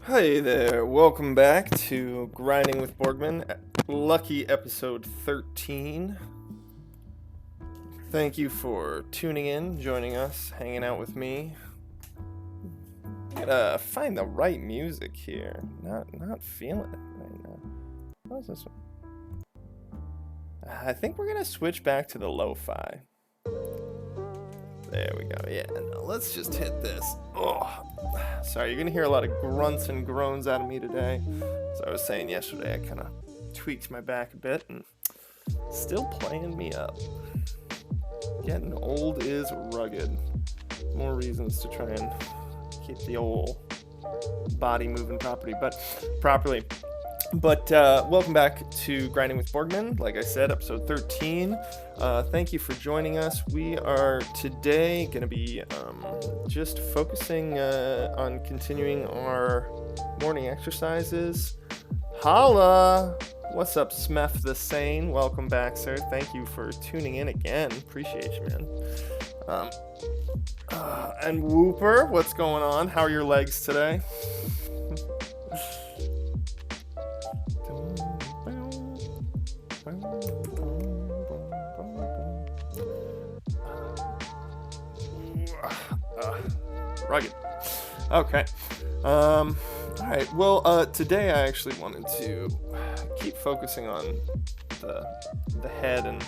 Hey there, welcome back to Grinding with Borgman, lucky episode 13. Thank you for tuning in, joining us, hanging out with me. Gotta find the right music here. Not feeling it right now. How's this one? I think we're gonna switch back to the lo-fi. There we go. Yeah, no, let's just hit this. Oh, sorry, you're gonna hear a lot of grunts and groans out of me today. As I was saying yesterday, I kind of tweaked my back a bit and still playing me up. Getting old is rugged. More reasons to try and keep the old body moving properly. But welcome back to Grinding with Borgman. Like I said, episode 13. Thank you for joining us. We are today going to be just focusing on continuing our morning exercises. Holla! What's up, Smef the Sane? Welcome back, sir. Thank you for tuning in again. Appreciate you, man. And Wooper, what's going on? How are your legs today? Rugged. Okay. Alright, well, today I actually wanted to keep focusing on the head and,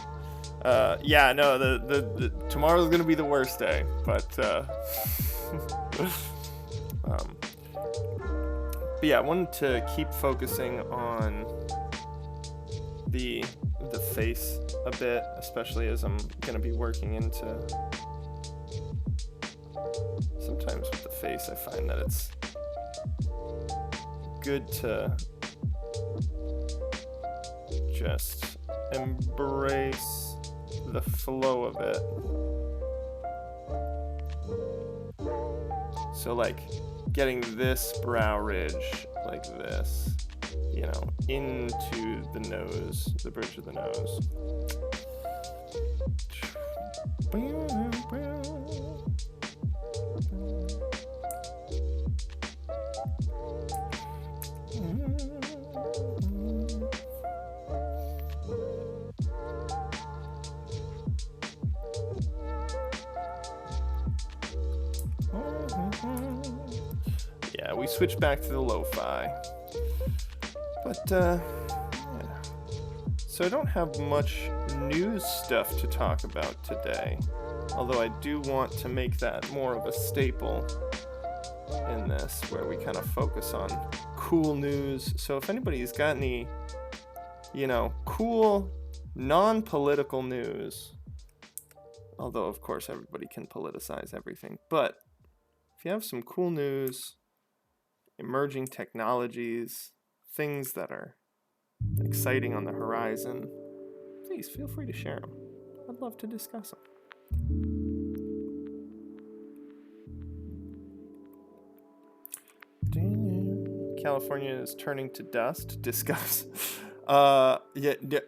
yeah, no, the tomorrow's gonna be the worst day, but yeah, I wanted to keep focusing on the face a bit, especially as I'm gonna be working into. Sometimes with the face, I find that it's good to just embrace the flow of it. So, like, getting this brow ridge like this, you know, into the nose, the bridge of the nose. Yeah, we switched back to the lo-fi. But, yeah. So I don't have much news stuff to talk about today. Although I do want to make that more of a staple in this, where we kind of focus on cool news. So if anybody's got any, you know, cool, non-political news, although of course everybody can politicize everything, but if you have some cool news, emerging technologies, things that are exciting on the horizon, please feel free to share them. I'd love to discuss them. California is turning to dust. Discuss. Yeah,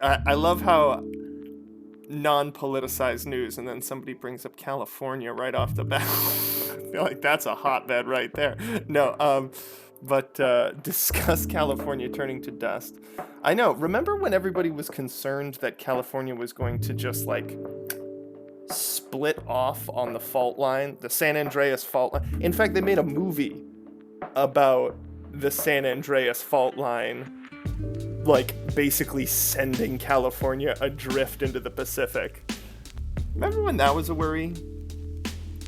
I love how non-politicized news, and then somebody brings up California right off the bat. I feel like that's a hotbed right there. No, but discuss California turning to dust. I know. Remember when everybody was concerned that California was going to just like split off on the fault line, the San Andreas fault line? In fact, they made a movie about the San Andreas fault line, like basically sending California adrift into the Pacific. Remember when that was a worry?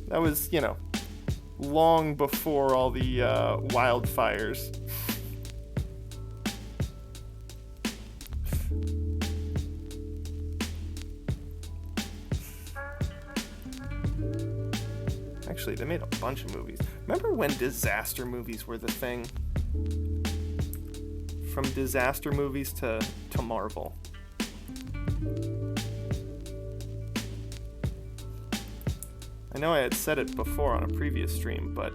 That was, you know, long before all the wildfires. Actually, they made a bunch of movies. Remember when disaster movies were the thing? From disaster movies to Marvel. I know I had said it before on a previous stream, but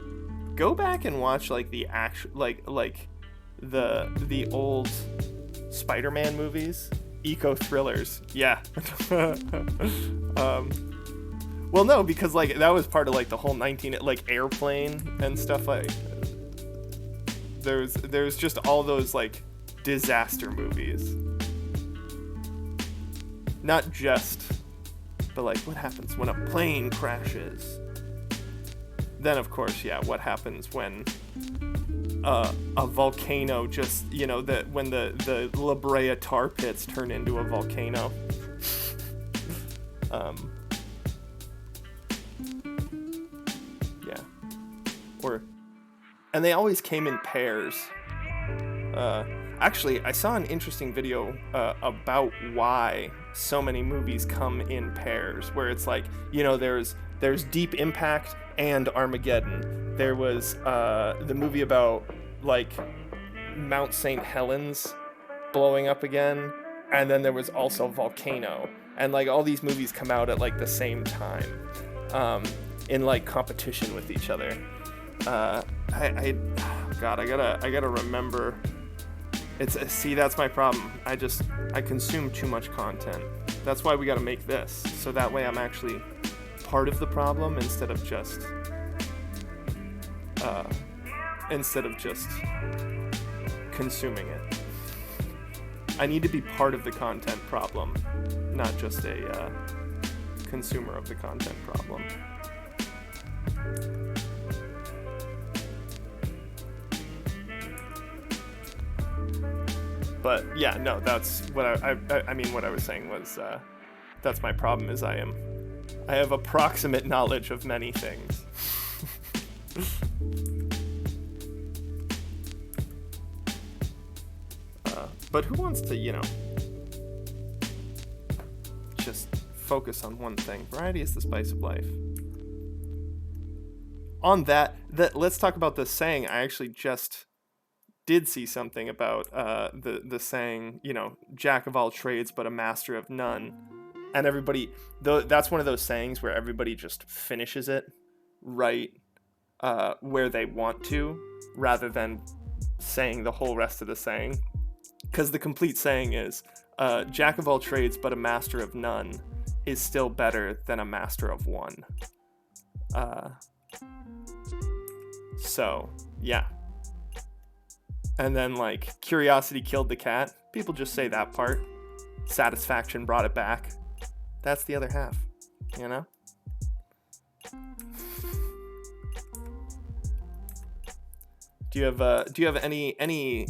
go back and watch like the actual like the old Spider-Man movies, eco thrillers. Yeah. Well, no, because like that was part of like the whole Airplane and stuff like. there's just all those like disaster movies. Not just, but like what happens when a plane crashes. Then of course, yeah, what happens when a volcano just, when the La Brea tar pits turn into a volcano. Yeah. And they always came in pairs. Actually, I saw an interesting video about why so many movies come in pairs, where it's like, there's Deep Impact and Armageddon. There was the movie about like Mount St. Helens blowing up again, and then there was also Volcano, and like all these movies come out at like the same time, in like competition with each other. I gotta remember. That's my problem. I consume too much content. That's why we gotta make this, so that way I'm actually part of the problem instead of just consuming it. I need to be part of the content problem, not just a consumer of the content problem. But yeah, no, that's what I mean. What I was saying was that's my problem. Is I have approximate knowledge of many things. But who wants to, just focus on one thing? Variety is the spice of life. On that, let's talk about the saying. I actually just did see something about the saying, jack of all trades but a master of none. And everybody, that's one of those sayings where everybody just finishes it right where they want to, rather than saying the whole rest of the saying. Because the complete saying is, jack of all trades but a master of none is still better than a master of one. So, yeah. And then, like, curiosity killed the cat. People just say that part. Satisfaction brought it back. That's the other half, Do you have any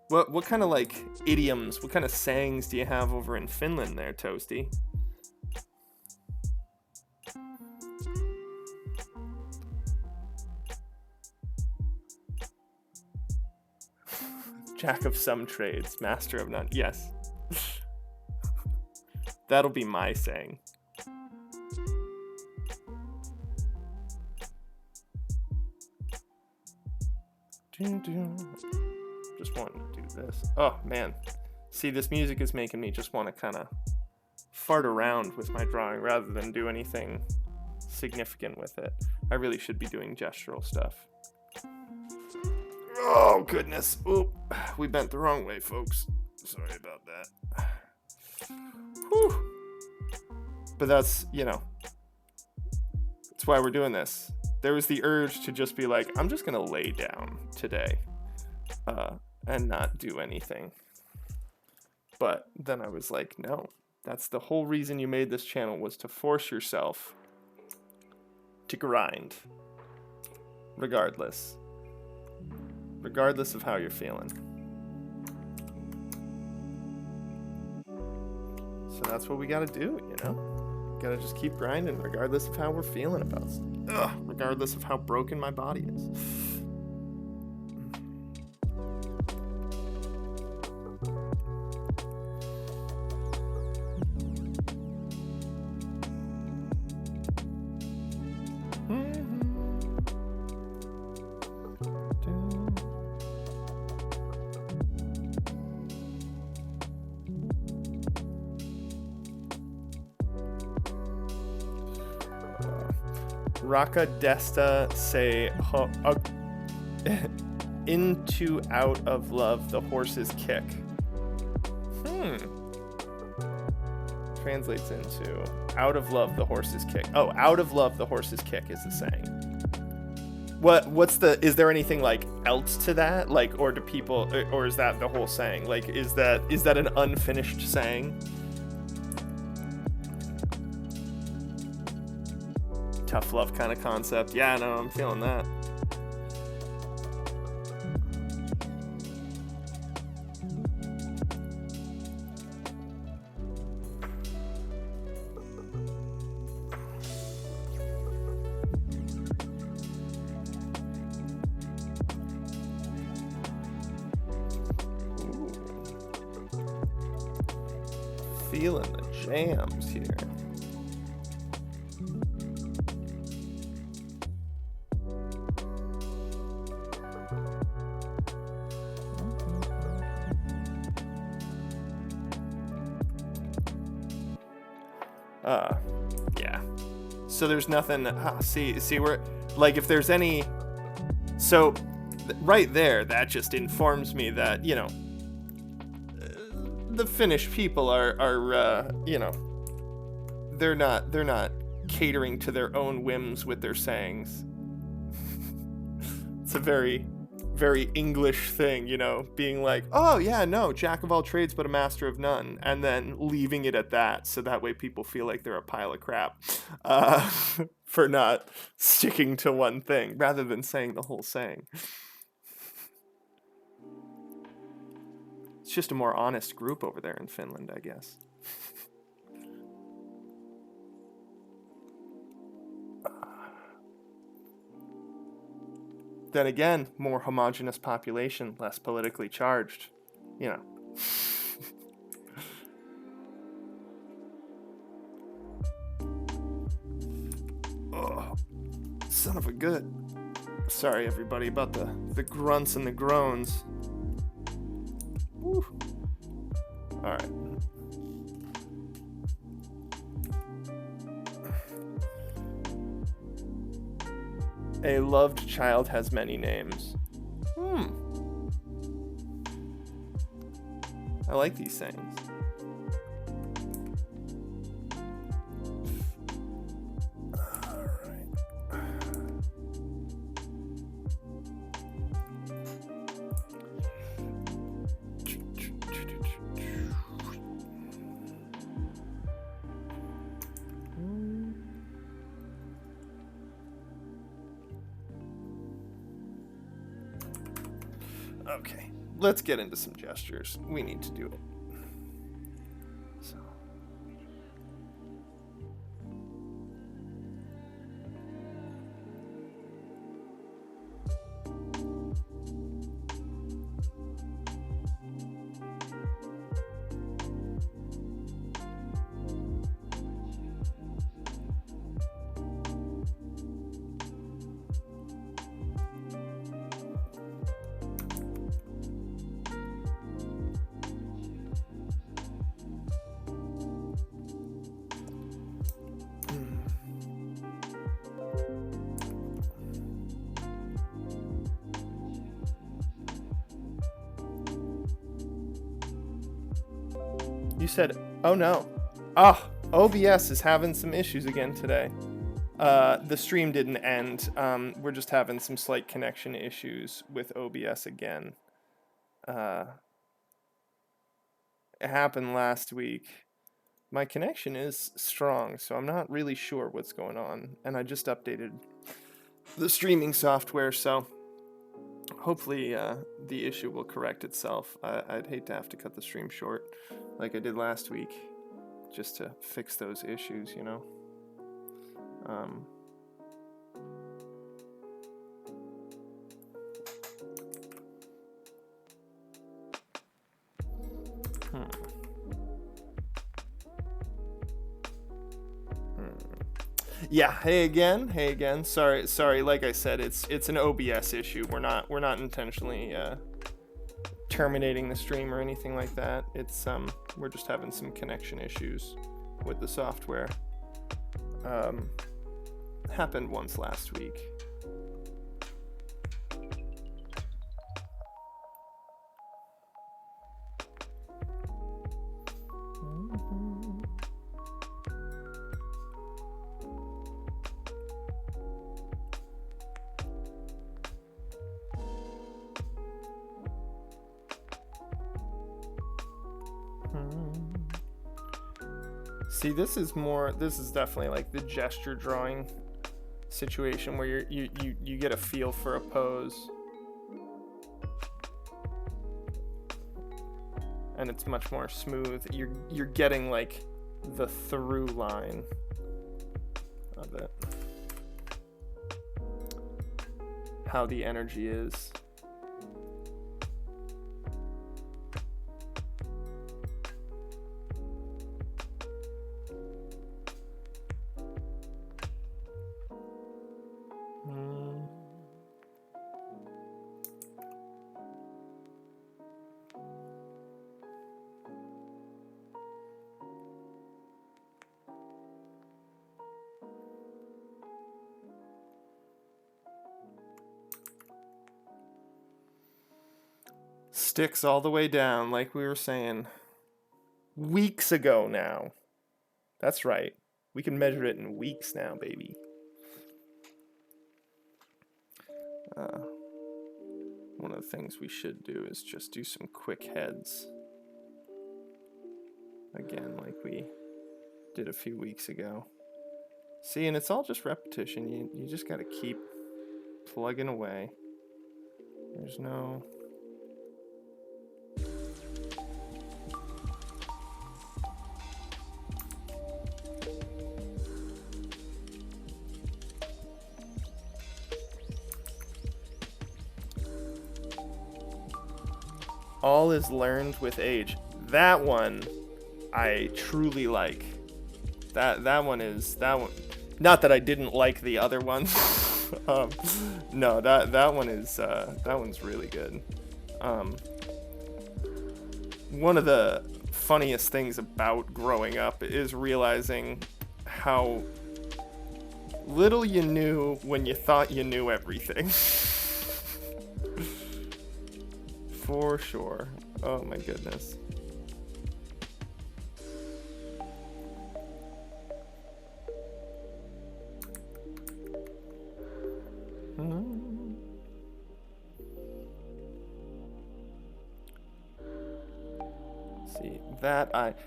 what kind of like idioms, what kind of sayings do you have over in Finland there, Toasty? Jack of some trades, master of none. Yes. That'll be my saying. Just wanting to do this. Oh, man. See, this music is making me just want to kind of fart around with my drawing rather than do anything significant with it. I really should be doing gestural stuff. Oh, goodness. Oop. We bent the wrong way, folks. Sorry about that. Whew. But that's, that's why we're doing this. There was the urge to just be like, I'm just going to lay down today and not do anything. But then I was like, no, that's the whole reason you made this channel, was to force yourself to grind. Regardless of how you're feeling. So that's what we gotta do, Gotta just keep grinding regardless of how we're feeling about it. Regardless of how broken my body is. Raka Desta say into out of love the horse's kick. Translates into out of love the horse's kick. Oh, out of love the horse's kick is the saying. Is there anything like else to that? Like, or do people, or is that the whole saying? Like, is that an unfinished saying? Tough love kind of concept. Yeah, no, I'm feeling that. Feeling the jams here. Yeah. So there's nothing. See, we're like, if there's any. So, right there, that just informs me that, you know, the Finnish people are you know, they're not catering to their own whims with their sayings. It's a very, very English thing, you know, being like, oh yeah, no, jack of all trades but a master of none, and then leaving it at that, so that way people feel like they're a pile of crap for not sticking to one thing rather than saying the whole saying. It's just a more honest group over there in Finland, I guess. Then again, more homogenous population, less politically charged, you know. Oh, son of a good. Sorry, everybody, about the grunts and the groans. Woo. All right. A loved child has many names. I like these sayings. Okay, let's get into some gestures. We need to do it. So. You said, oh no. OBS is having some issues again today. The stream didn't end. We're just having some slight connection issues with OBS again. It happened last week. My connection is strong, so I'm not really sure what's going on. And I just updated the streaming software, so hopefully the issue will correct itself. I'd hate to have to cut the stream short like I did last week just to fix those issues, you know. Yeah, hey again. Sorry. Like I said, it's an OBS issue. We're not intentionally terminating the stream or anything like that. It's we're just having some connection issues with the software. Happened once last week. See, this is definitely like the gesture drawing situation where you get a feel for a pose. And it's much more smooth. You're getting like the through line of it. How the energy is. Sticks all the way down, like we were saying weeks ago now. That's right. We can measure it in weeks now, baby. One of the things we should do is just do some quick heads. Again, like we did a few weeks ago. See, and it's all just repetition. You just got to keep plugging away. There's no... All is learned with age. That one I truly like. That one. Not that I didn't like the other one. No, that one's really good. One of the funniest things about growing up is realizing how little you knew when you thought you knew everything. For sure. Oh my goodness. See,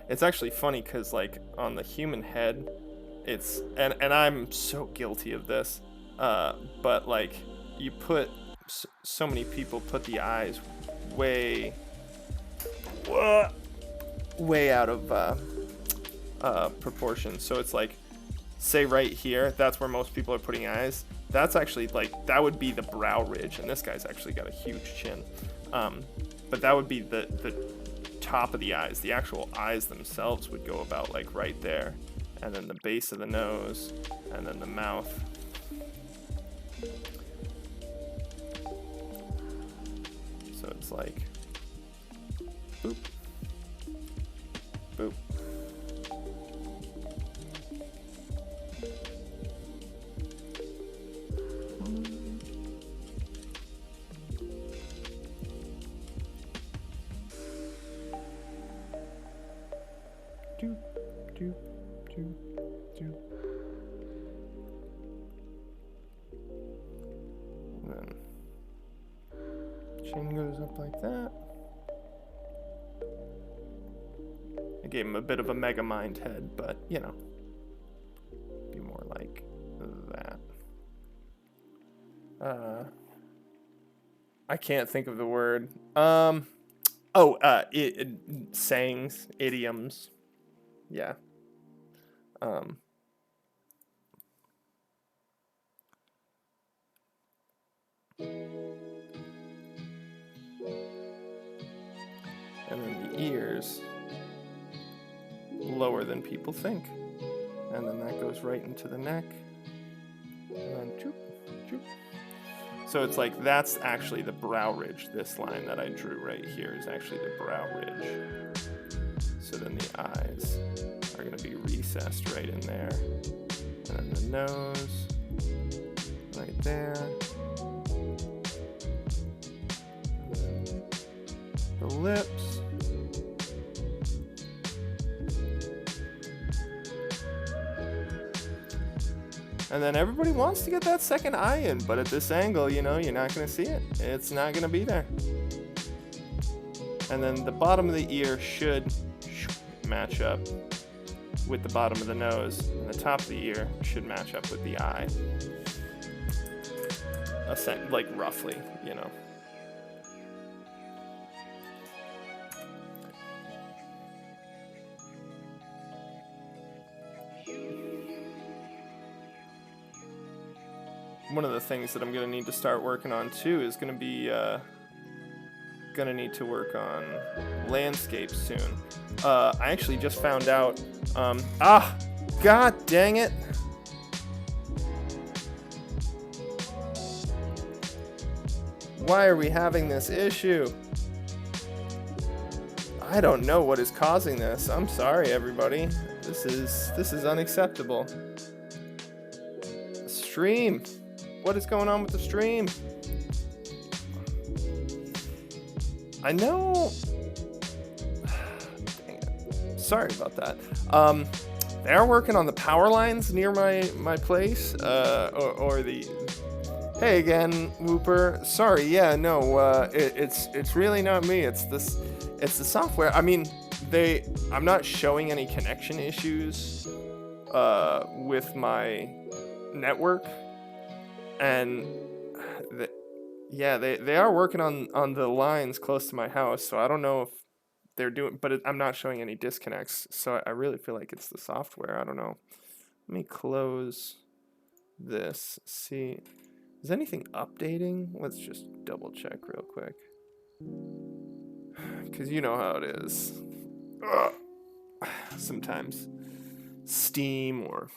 it's actually funny because like on the human head, and I'm so guilty of this, but like you put, so many people put the eyes way out of proportion. So it's like, say right here, that's where most people are putting eyes. That's actually like, that would be the brow ridge, and this guy's actually got a huge chin. But that would be the top of the eyes. The actual eyes themselves would go about like right there, and then the base of the nose, and then the mouth. So it's like, boop, boop. Do, do, do, do. And then chin goes up like that. I gave him a bit of a mega mind head, but you know, be more like that. I can't think of the word. Sayings, idioms. Yeah. And then the ears, lower than people think. And then that goes right into the neck. And then choop, choop. So it's like, that's actually the brow ridge. This line that I drew right here is actually the brow ridge. So then the eyes are going to be recessed right in there. And then the nose, right there. And then the lips. And then everybody wants to get that second eye in, but at this angle, you know, you're not going to see it. It's not going to be there. And then the bottom of the ear should match up with the bottom of the nose, and the top of the ear should match up with the eye. Like roughly, you know. One of the things that I'm going to need to start working on too is going to be going to need to work on landscapes soon. I actually just found out, god dang it. Why are we having this issue? I don't know what is causing this. I'm sorry, everybody. This is unacceptable. Stream. What is going on with the stream? I know. Dang it. Sorry about that. They are working on the power lines near my place, or the. Hey again, Wooper. Sorry. Yeah, no. It's really not me. It's the software. I mean, I'm not showing any connection issues with my network. And they are working on the lines close to my house, so I don't know if they're doing, but I'm not showing any disconnects, so I really feel like it's the software. I don't know. Let me close this. See, is anything updating? Let's just double check real quick, because you know how it is. Sometimes Steam or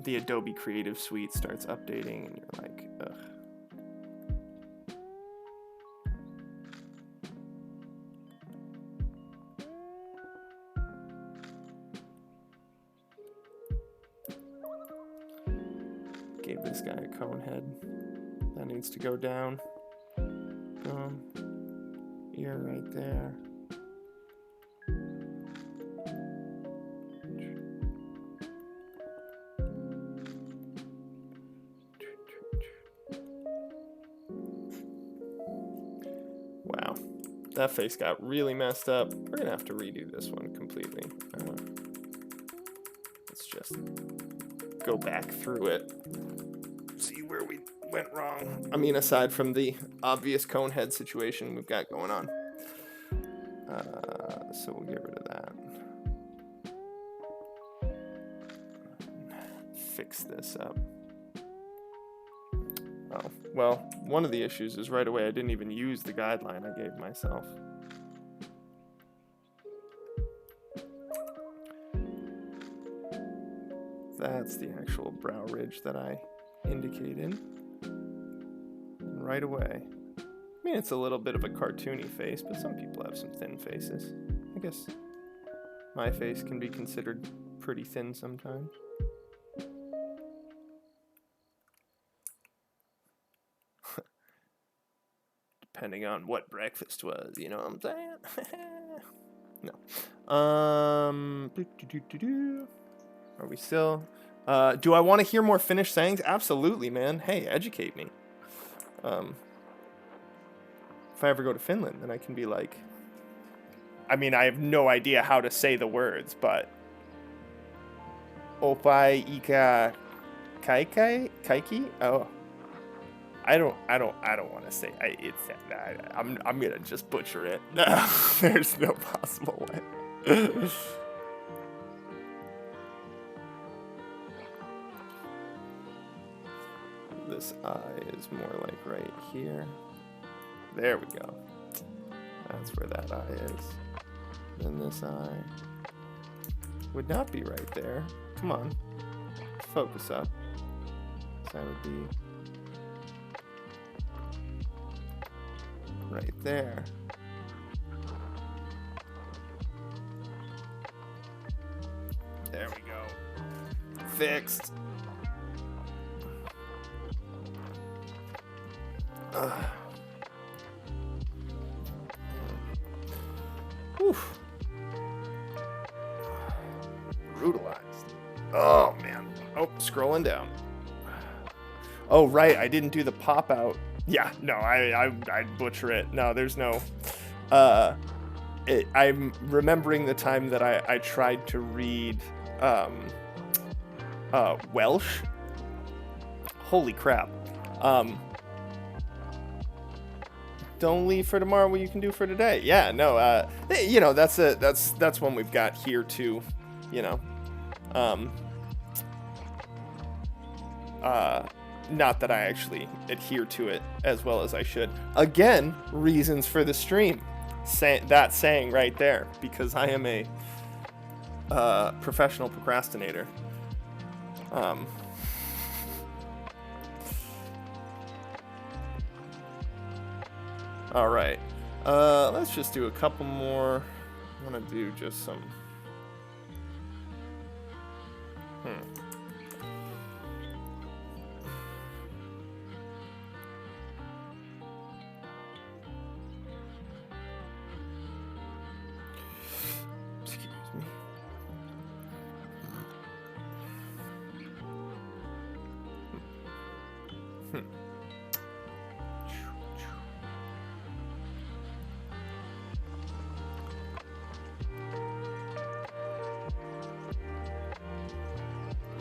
the Adobe Creative Suite starts updating, and you're like, ugh. Gave this guy a cone head. That needs to go down. Boom. Ear right there. Wow, that face got really messed up. We're gonna have to redo this one completely. Let's just go back through it, see where we went wrong. I mean, aside from the obvious cone head situation we've got going on. So we'll get rid of that. Fix this up. Oh, well, one of the issues is right away I didn't even use the guideline I gave myself. That's the actual brow ridge that I indicated. And right away. I mean, it's a little bit of a cartoony face, but some people have some thin faces. I guess my face can be considered pretty thin sometimes. Depending on what breakfast was, you know what I'm saying? No. Are we still? Do I want to hear more Finnish sayings? Absolutely, man. Hey, educate me. If I ever go to Finland, then I can be like, I mean, I have no idea how to say the words, but Opai Ika Kaiki? Oh. I don't want to say I'm gonna just butcher it. There's no possible way. This eye is more like right here. There we go. That's where that eye is. Then this eye would not be right there. Come on. Focus up. So that would be right there. There we go. Fixed. Oof. Brutalized. Oh man. Oh, scrolling down. Oh right, I didn't do the pop out. Yeah, no, I'd butcher it. No, there's no I'm remembering the time that I tried to read Welsh. Holy crap. Don't leave for tomorrow what you can do for today. Yeah, no, that's one we've got here too, you know. Not that I actually adhere to it as well as I should. Again, reasons for the stream. That saying right there, because I am a professional procrastinator. All right, let's just do a couple more. I'm gonna do just some. Excuse me.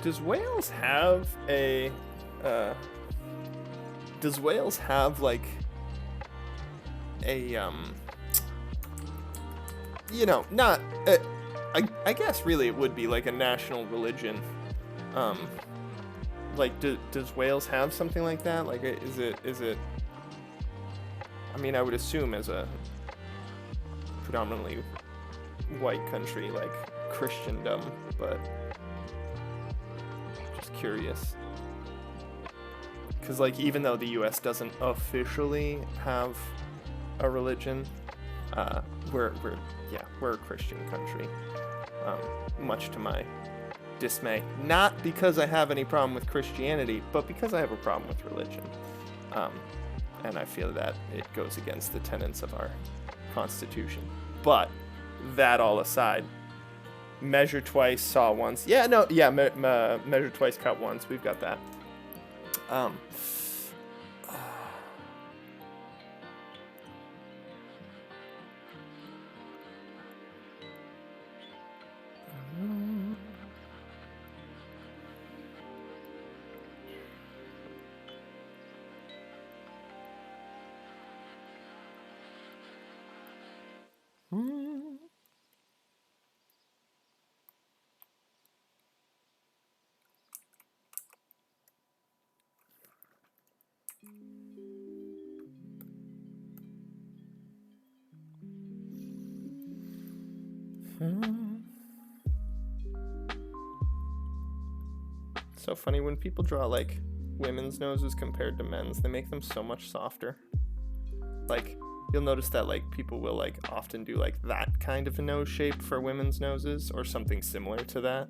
Does Wales have a does Wales have like a not I guess really it would be like a national religion. Like does Wales have something like that? Like is it I mean, I would assume as a predominantly white country like Christendom, but curious, because like even though the US doesn't officially have a religion, we're a Christian country, much to my dismay. Not because I have any problem with Christianity, but because I have a problem with religion, and I feel that it goes against the tenets of our Constitution. But that all aside, measure twice, saw once. Yeah, no, yeah, measure twice, cut once. We've got that. So funny when people draw like women's noses compared to men's, they make them so much softer. Like you'll notice that like people will like often do like that kind of a nose shape for women's noses or something similar to that.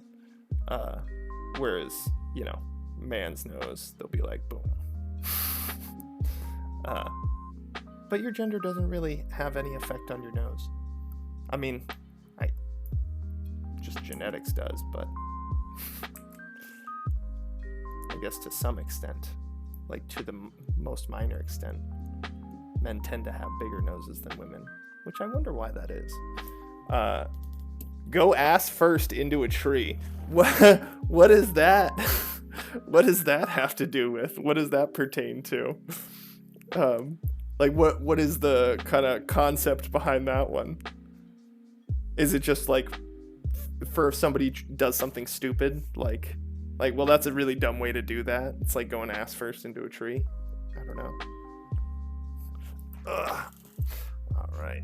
Whereas, man's nose, they'll be like boom. But your gender doesn't really have any effect on your nose. I mean, just genetics does, but I guess to some extent, like to the most minor extent, men tend to have bigger noses than women, which I wonder why that is. Go ass first into a tree. What is that? What does that have to do with? What does that pertain to? Like what is the kind of concept behind that one? Is it just like for if somebody does something stupid, like well, that's a really dumb way to do that. It's like going ass first into a tree. I don't know. Ugh. All right.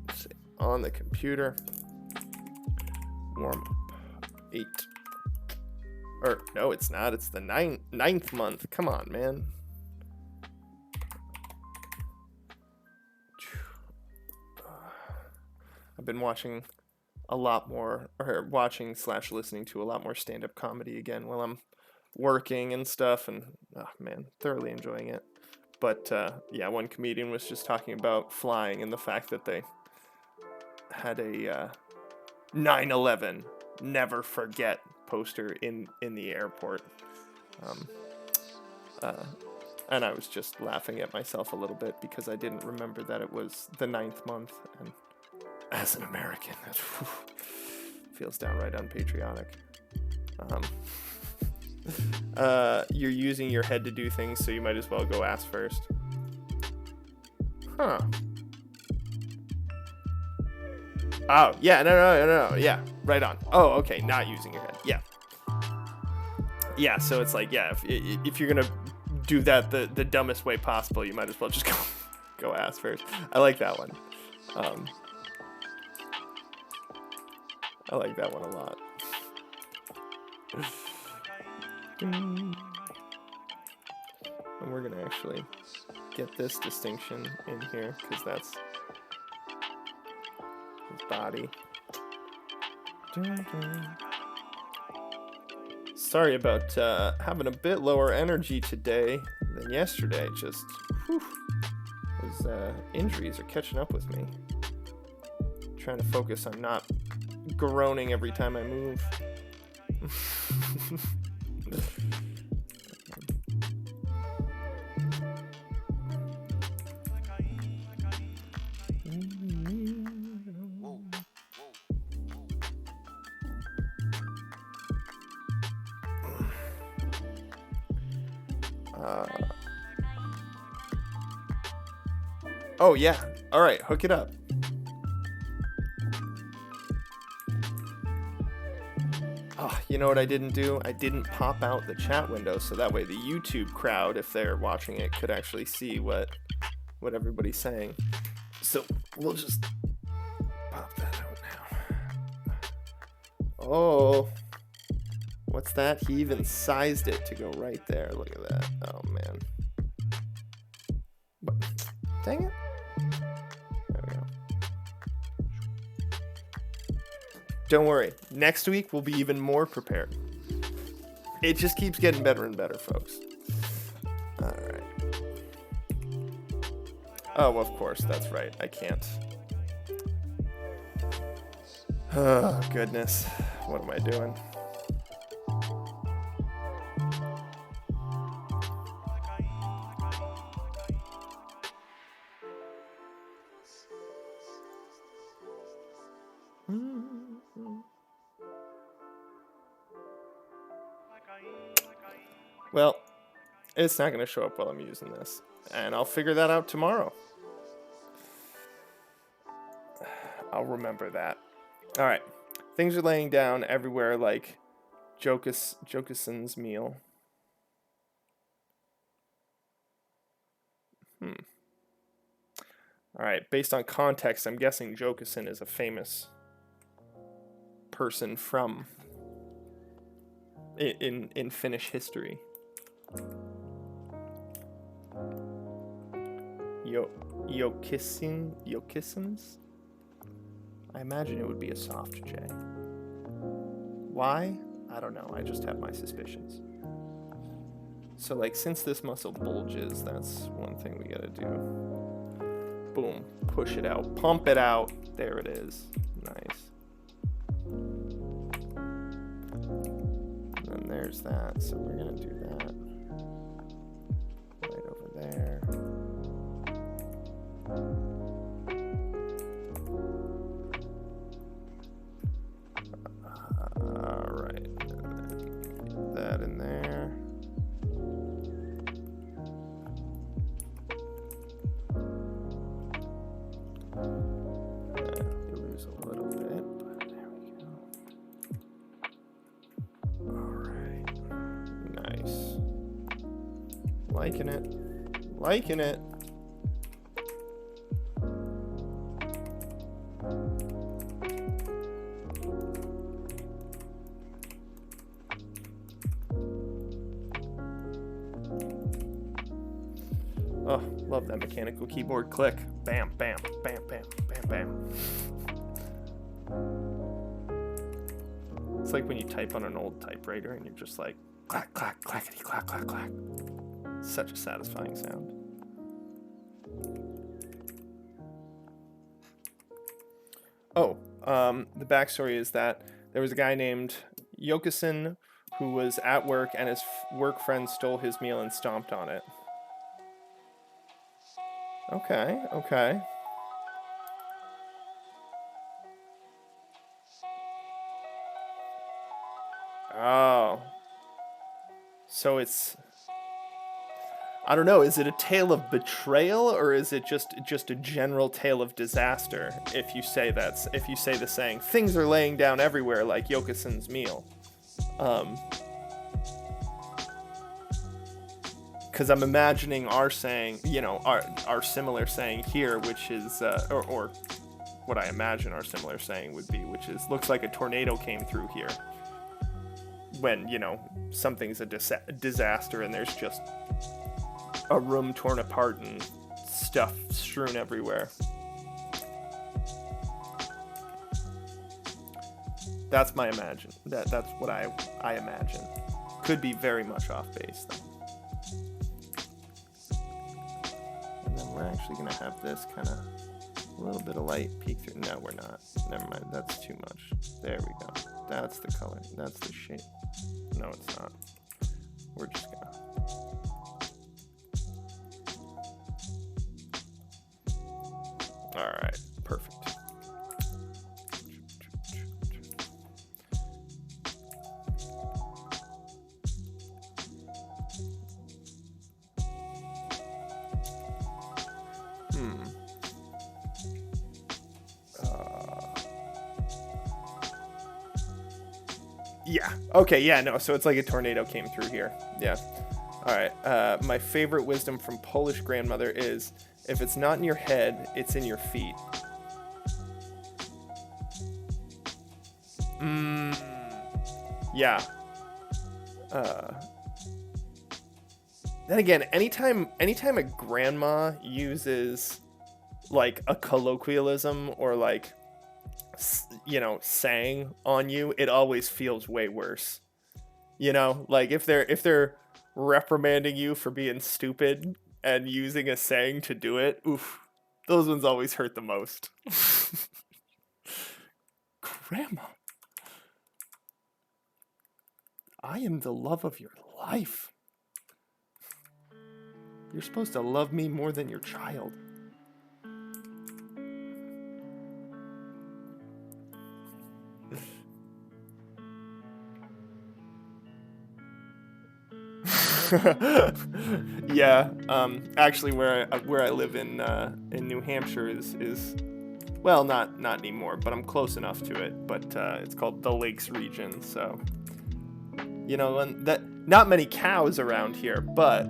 Let's see. On the computer. Warm up. 8. Or no, it's not. It's the ninth month. Come on, man. I've been watching a lot more, or watching/listening to a lot more stand-up comedy again while I'm working and stuff, and oh man, thoroughly enjoying it. But yeah, one comedian was just talking about flying and the fact that they had a 9/11 never forget poster in the airport. And I was just laughing at myself a little bit because I didn't remember that it was the 9th month. And as an American, that feels downright unpatriotic. You're using your head to do things, so you might as well go ass first. Huh. Oh, yeah, no, yeah, right on. Oh, okay, not using your head, yeah. Yeah, so it's like, yeah, if you're gonna do that the dumbest way possible, you might as well just go ass first. I like that one. I like that one a lot. And we're gonna actually get this distinction in here because that's his body. Sorry about having a bit lower energy today than yesterday. Just those injuries are catching up with me. Trying to focus on not groaning every time I move. Oh yeah, all right, hook it up. Oh, you know what I didn't do? I didn't pop out the chat window so that way the YouTube crowd, if they're watching it, could actually see what everybody's saying. So we'll just pop that out now. Oh, what's that? He even sized it to go right there. Look at that. Oh man. But, dang it. There we go. Don't worry. Next week we'll be even more prepared. It just keeps getting better and better, folks. All right. Oh, of course. That's right. I can't. Oh, goodness. What am I doing? Well, it's not going to show up while I'm using this, and I'll figure that out tomorrow. I'll remember that. All right. Things are laying down everywhere like Jokison's meal. All right. Based on context, I'm guessing Jokison is a famous person from in Finnish history. Jokisons? I imagine it would be a soft J. Why? I don't know. I just have my suspicions. So, like, since this muscle bulges, that's one thing we gotta do. Boom. Push it out. Pump it out. There it is. Nice. And then there's that. So we're gonna do that. Right over there. Alright. Get that in there. You lose a little bit, but there we go. Alright. Nice. Liking it. Liking it. Oh, love that mechanical keyboard click. Bam, bam, bam, bam, bam, bam. It's like when you type on an old typewriter and you're just like, clack, clack, clackety, clack, clack, clack. Such a satisfying sound. Oh, the backstory is that there was a guy named Jokison who was at work and his work friend stole his meal and stomped on it. Okay, okay. Oh. So it's... I don't know, is it a tale of betrayal, or is it just a general tale of disaster if you say the saying, things are laying down everywhere like Yokosen's meal? Because I'm imagining our saying, our similar saying here, which is, or what I imagine our similar saying would be, which is, looks like a tornado came through here. When, something's a disaster and there's just a room torn apart and stuff strewn everywhere. That's my imagine. That's what I imagine. Could be very much off base though. And then we're actually gonna have this kind of a little bit of light peek through. No, we're not. Never mind. That's too much. There we go. That's the color. That's the shape. No, it's not. We're just gonna. All right, perfect. Yeah. Okay. Yeah. No. So it's like a tornado came through here. Yeah. All right. My favorite wisdom from Polish grandmother is, if it's not in your head, it's in your feet. Yeah. Then again, anytime a grandma uses like a colloquialism or like, saying on you, it always feels way worse. Like if they're reprimanding you for being stupid and using a saying to do it, oof, those ones always hurt the most. Grandma, I am the love of your life. You're supposed to love me more than your child. Yeah, actually where I live in New Hampshire is well, not anymore, but I'm close enough to it, but it's called the Lakes region, so and that not many cows around here, but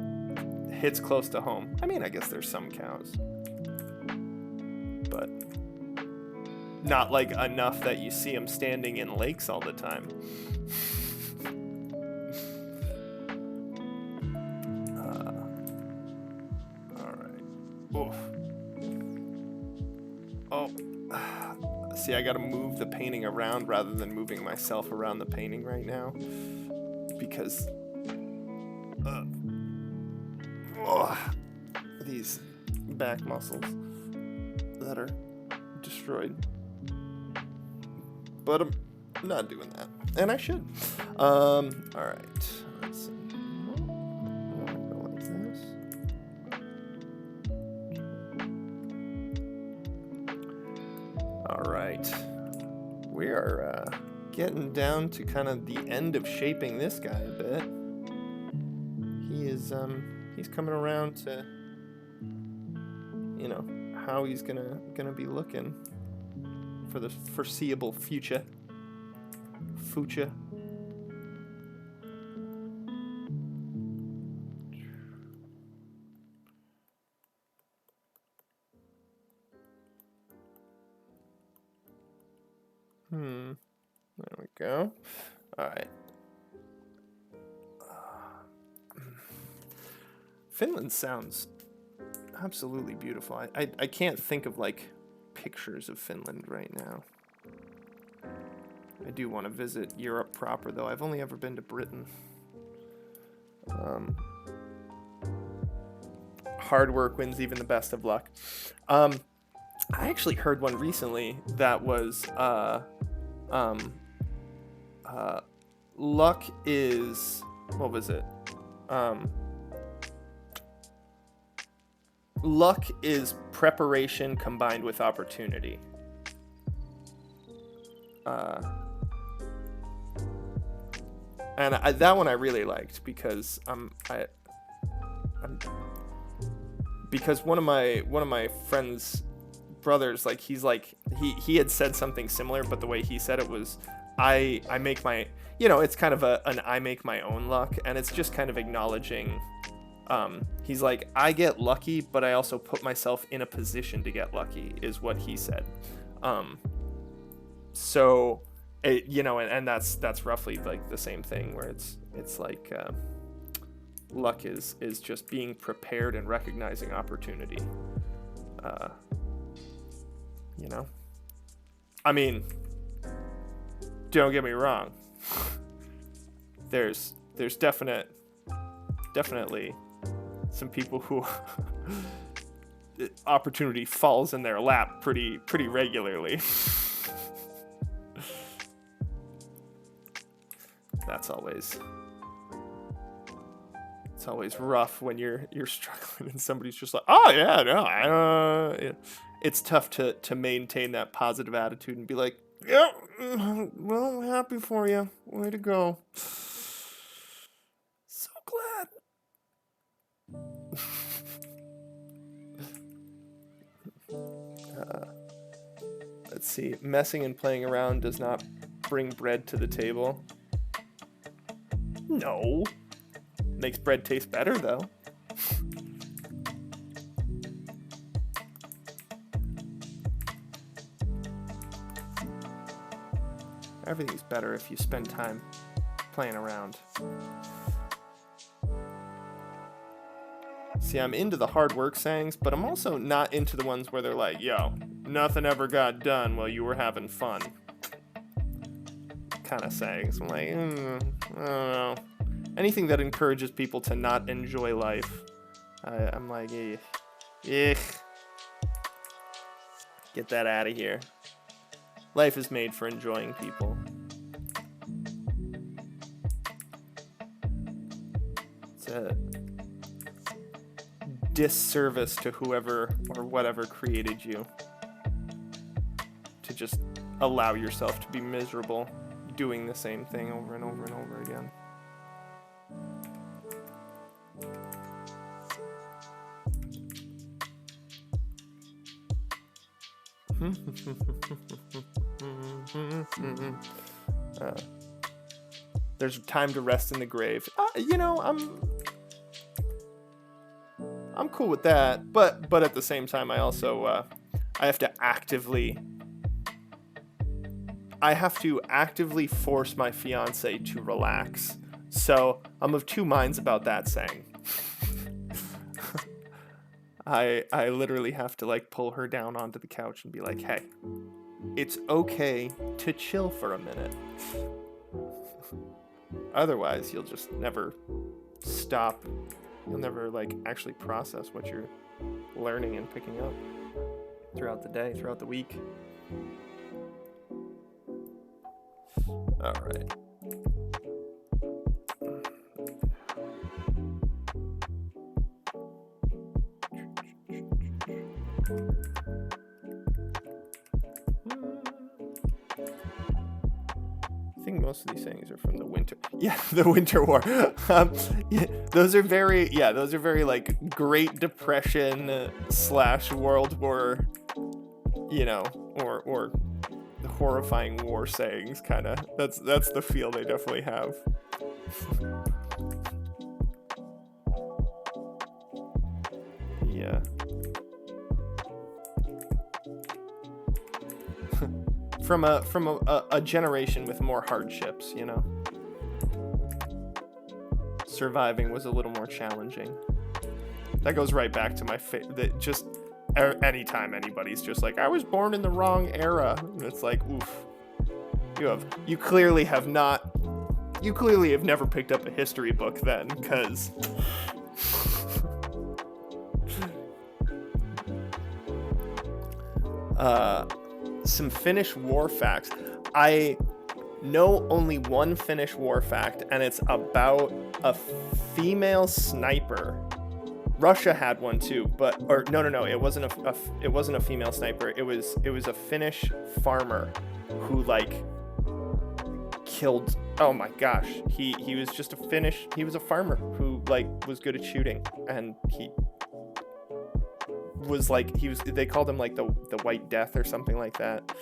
hits close to home. I mean, I guess there's some cows, but not like enough that you see them standing in lakes all the time. See, I gotta move the painting around rather than moving myself around the painting right now, because these back muscles that are destroyed. But I'm not doing that, and I should. All right, let's see. Go like this. All right, we are getting down to kind of the end of shaping this guy a bit. He's coming around to, how he's gonna be looking for the foreseeable future. There we go. All right. Finland sounds absolutely beautiful. I can't think of like pictures of Finland right now. I do want to visit Europe proper though. I've only ever been to Britain. Hard work wins even the best of luck. I actually heard one recently that was luck is, what was it? Luck is preparation combined with opportunity. And that one I really liked because because one of my friends' brothers, like he had said something similar, but the way he said it was, I make my, it's kind of an I make my own luck, and it's just kind of acknowledging. He's like, I get lucky, but I also put myself in a position to get lucky, is what he said. So, and that's roughly like the same thing, where it's like luck is just being prepared and recognizing opportunity. I mean, don't get me wrong. There's definitely some people who opportunity falls in their lap pretty regularly. It's always rough when you're struggling and somebody's just like, oh yeah, no, it's tough to maintain that positive attitude and be like, yeah, well, I'm happy for you. Way to go. So glad. Let's see. Messing and playing around does not bring bread to the table. No. Makes bread taste better, though. Everything's better if you spend time playing around. See, I'm into the hard work sayings, but I'm also not into the ones where they're like, yo, nothing ever got done while you were having fun. Kind of sayings. I'm like, I don't know. Anything that encourages people to not enjoy life. I'm like, get that out of here. Life is made for enjoying people. It's a disservice to whoever or whatever created you to just allow yourself to be miserable doing the same thing over and over and over again. There's time to rest in the grave. I'm cool with that, but at the same time, I also I have to actively force my fiance to relax. So I'm of two minds about that saying. I literally have to like pull her down onto the couch and be like, hey, it's okay to chill for a minute. Otherwise, you'll just never stop. You'll never like actually process what you're learning and picking up throughout the day, throughout the week. All right. I think most of these things are from the winter. Yeah, the Winter War. Those are very like Great Depression / World War, or the horrifying war sayings kind of. That's the feel they definitely have. Yeah. From a generation with more hardships, surviving was a little more challenging. That goes right back to my just anytime anybody's just like, I was born in the wrong era, and it's like, oof, you clearly have never picked up a history book then, because some Finnish war facts. know only one Finnish war fact, and it's about a female sniper. Russia had one too, but no, it wasn't a female sniper. It was a Finnish farmer who like killed. Oh my gosh, he was just he was a farmer who like was good at shooting, and he was like they called him like the White Death or something like that.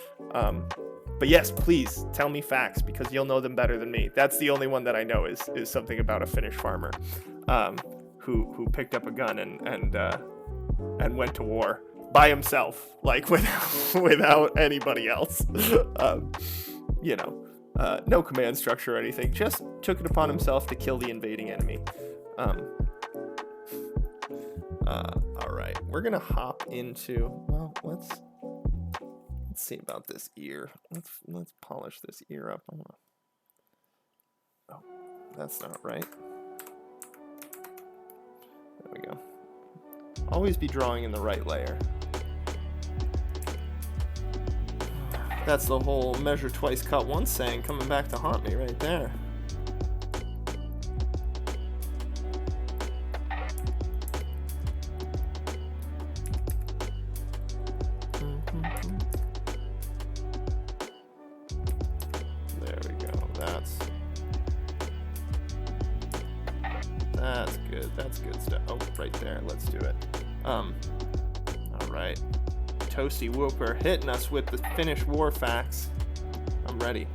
But yes, please tell me facts, because you'll know them better than me. That's the only one that I know is something about a Finnish farmer who picked up a gun and went to war by himself, like without anybody else. No command structure or anything. Just took it upon himself to kill the invading enemy. All right, we're gonna hop into. Well, let's see about this ear. Let's polish this ear up. Oh, that's not right. There we go. Always be drawing in the right layer. That's the whole measure twice, cut once saying coming back to haunt me right there. There we go. That's good. That's good stuff. Oh, right there. Let's do it. All right. ToastyWooper hitting us with the Finnish war facts. I'm ready.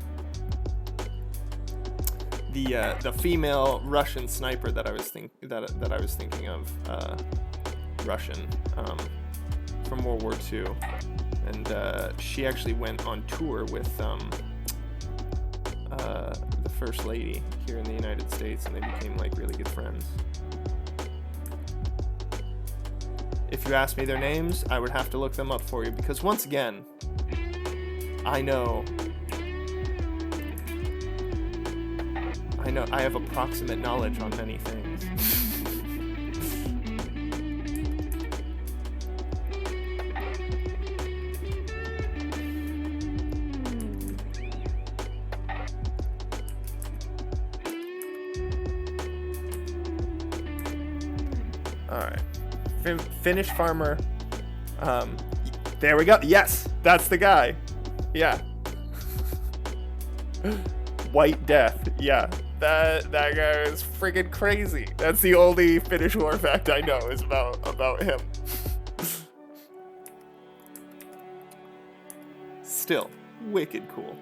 The female Russian sniper that I was thinking of, Russian, from World War II, and she actually went on tour with the First Lady here in the United States, and they became like really good friends. If you ask me their names, I would have to look them up for you, because once again, I know I have approximate knowledge on many things. All right. Finnish farmer. There we go. Yes, that's the guy. Yeah. White Death. Yeah. That guy is freaking crazy. That's the only Finnish war fact I know is about him. Still, wicked cool.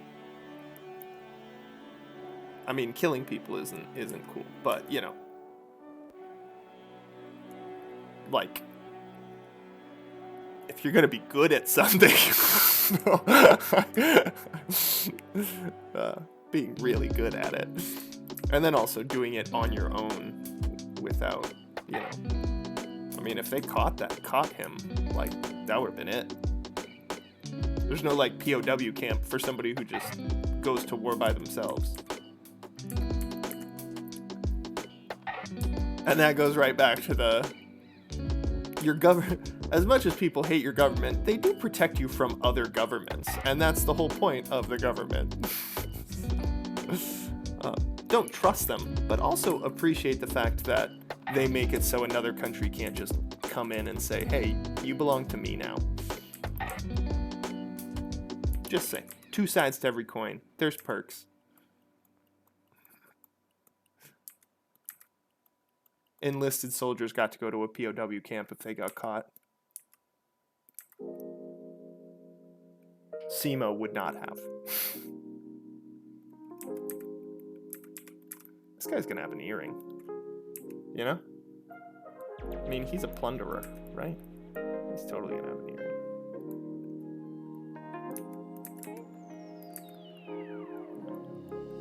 I mean, killing people isn't cool, but you know. Like, if you're gonna be good at something, being really good at it, and then also doing it on your own without, I mean, if they caught him, like, that would have been it. There's no like POW camp for somebody who just goes to war by themselves. And that goes right back to your government. As much as people hate your government, they do protect you from other governments, and that's the whole point of the government. Don't trust them, but also appreciate the fact that they make it so another country can't just come in and say, hey, you belong to me now. Just saying. Two sides to every coin. There's perks. Enlisted soldiers got to go to a POW camp if they got caught. SEMO would not have. This guy's gonna have an earring. You know? I mean, he's a plunderer, right? He's totally gonna have an earring.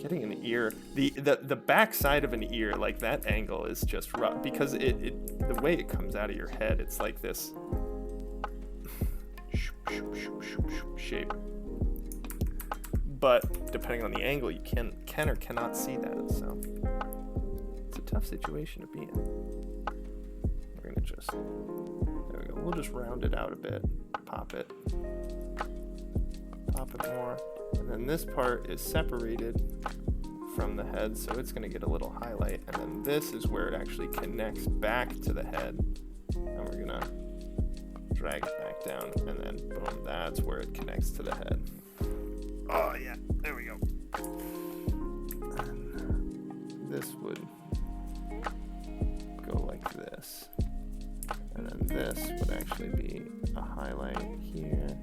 Getting an ear, the back side of an ear, like that angle is just rough, because the way it comes out of your head, it's like this shape. But depending on the angle, you can or cannot see that. So it's a tough situation to be in. We're gonna just, there we go. We'll just round it out a bit, pop it more. And then this part is separated from the head, so it's going to get a little highlight. And then this is where it actually connects back to the head. And we're going to drag it back down, and then boom, that's where it connects to the head. Oh yeah, there we go. And this would go like this. And then this would actually be a highlight here.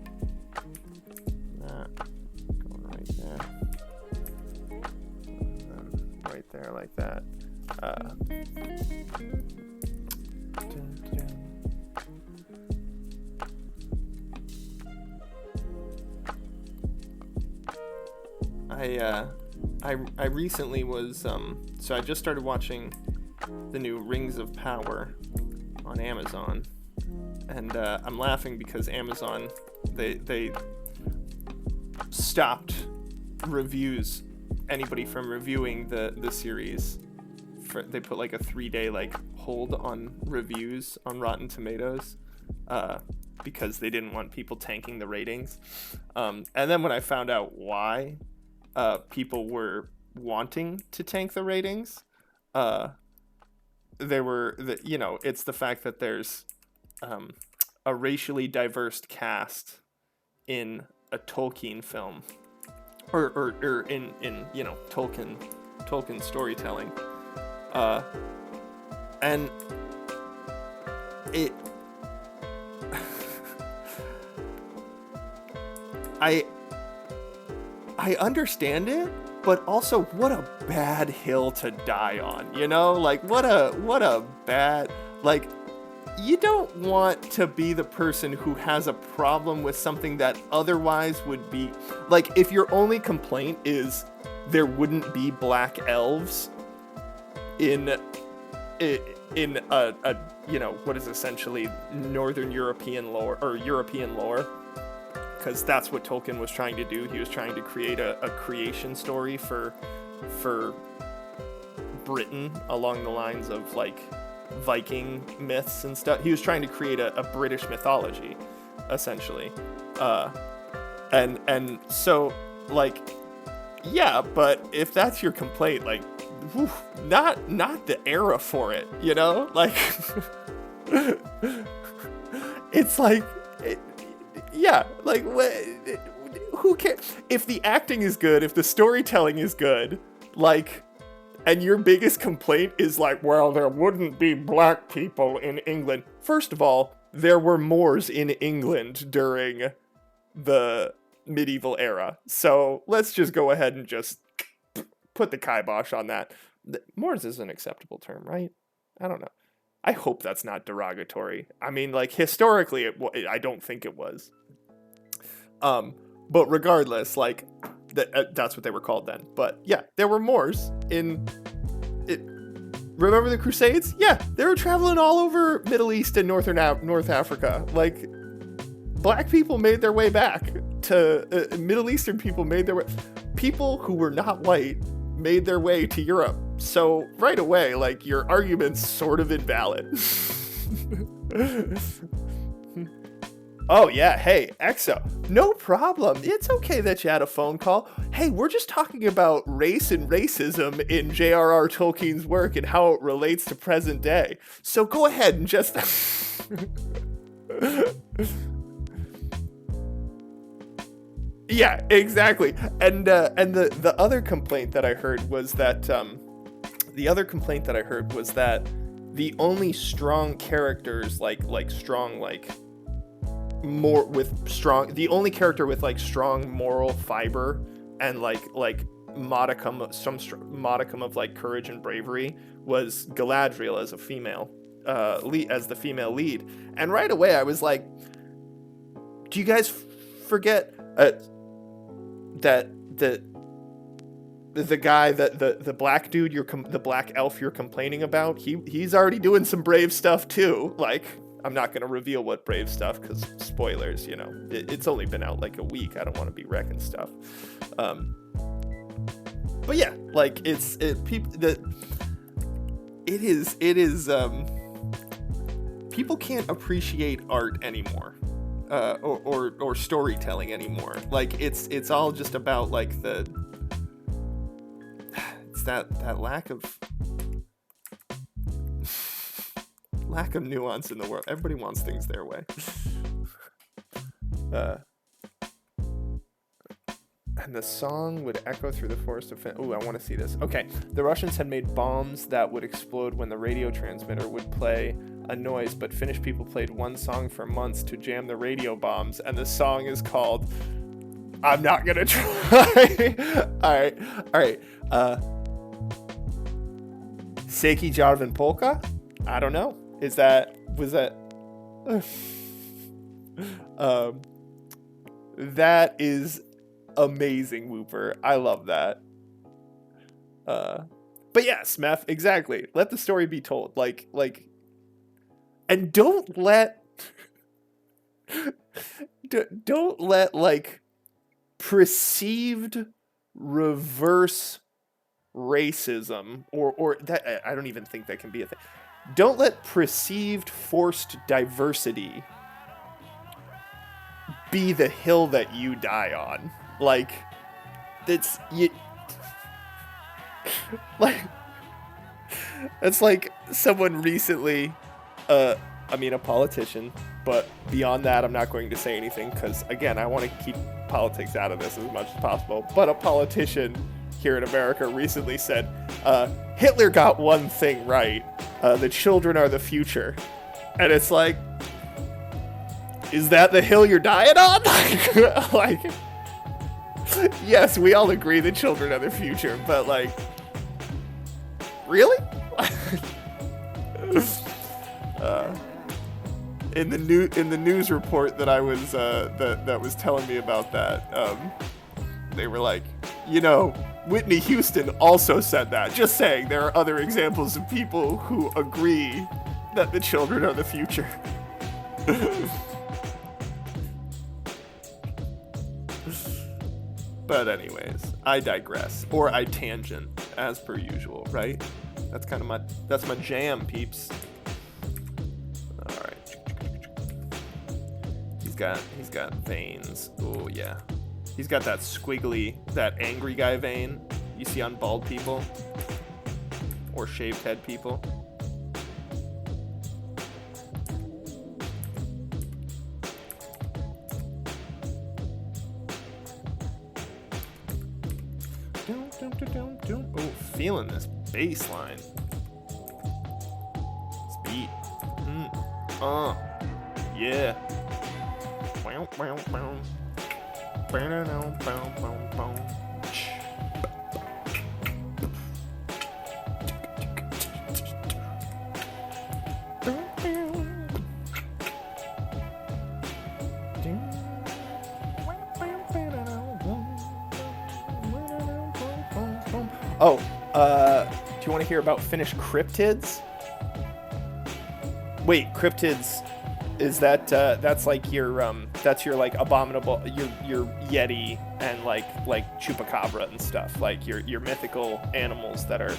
That going right there. And then right there like that. I recently was so I just started watching the new Rings of Power on Amazon, and I'm laughing because Amazon they stopped anybody from reviewing the series. They put like a 3-day hold on reviews on Rotten Tomatoes because they didn't want people tanking the ratings. And then when I found out why people were wanting to tank the ratings, it's the fact that there's a racially diverse cast in a Tolkien film, or in Tolkien storytelling, and it I understand it, but also what a bad hill to die on, what a bad, you don't want to be the person who has a problem with something that otherwise would be, if your only complaint is there wouldn't be black elves in a what is essentially Northern European lore, or European lore, because that's what Tolkien was trying to do. He was trying to create a creation story for Britain along the lines of Viking myths and stuff. He was trying to create a British mythology, essentially. And so yeah, but if that's your complaint, not the era for it, it's who cares? If the acting is good, if the storytelling is good, and your biggest complaint is well, there wouldn't be black people in England. First of all, there were Moors in England during the medieval era. So let's just go ahead and just put the kibosh on that. Moors is an acceptable term, right? I don't know. I hope that's not derogatory. I mean, historically, I don't think it was. But regardless, that's what they were called then. But yeah, there were Moors in it. Remember the Crusades? Yeah, they were traveling all over Middle East and North Africa. Black people made their way back to Middle Eastern people made their way. People who were not white made their way to Europe. So right away, your argument's sort of invalid. Oh yeah, hey, Exo, no problem. It's okay that you had a phone call. Hey, we're just talking about race and racism in J.R.R. Tolkien's work and how it relates to present day. So go ahead and just... Yeah, exactly. And the other complaint that I heard was that the only strong characters the only character with strong moral fiber and modicum of courage and bravery was Galadriel as a female as the female lead. And right away I was like, do you guys forget that the guy, the black dude, the black elf you're complaining about, he's already doing some brave stuff too. I'm not going to reveal what brave stuff because spoilers, it's only been out a week. I don't want to be wrecking stuff. But yeah, people can't appreciate art anymore. or storytelling anymore. Like it's all just about like it's that lack of nuance in the world. Everybody wants things their way. And the song would echo through the forest of Ooh, I want to see this. Okay, the Russians had made bombs that would explode when the radio transmitter would play a noise, but Finnish people played one song for months to jam the radio bombs, and the song is called I'm Not Gonna Try. All right. Seiki Jarvan Polka? I don't know. Was that that is amazing, Wooper. I love that. But yes, Meth, exactly. Let the story be told. Like, and don't let like perceived reverse racism or that, I don't even think that can be a thing. Don't let perceived forced diversity be the hill that you die on. Like, it's you. Like, it's like someone recently, a politician, but beyond that, I'm not going to say anything because, again, I want to keep politics out of this as much as possible. But a politician here in America recently said, Hitler got one thing right. The children are the future. And it's like, is that the hill you're dying on? Like, yes, we all agree the children are the future, but like, really? In the news report that I was that was telling me about that, they were like, Whitney Houston also said that. Just saying, there are other examples of people who agree that the children are the future. But anyways, I digress, or I tangent, as per usual, right? That's my jam, peeps. All right. He's got veins. Oh yeah. He's got that squiggly, that angry guy vein you see on bald people or shaved head people. Oh, feeling this bass line. This beat. Yeah. Oh, do you want to hear about Finnish Cryptids? Wait, Cryptids, is that, that's like your like abominable, your Yeti and like Chupacabra and stuff, like your mythical animals that are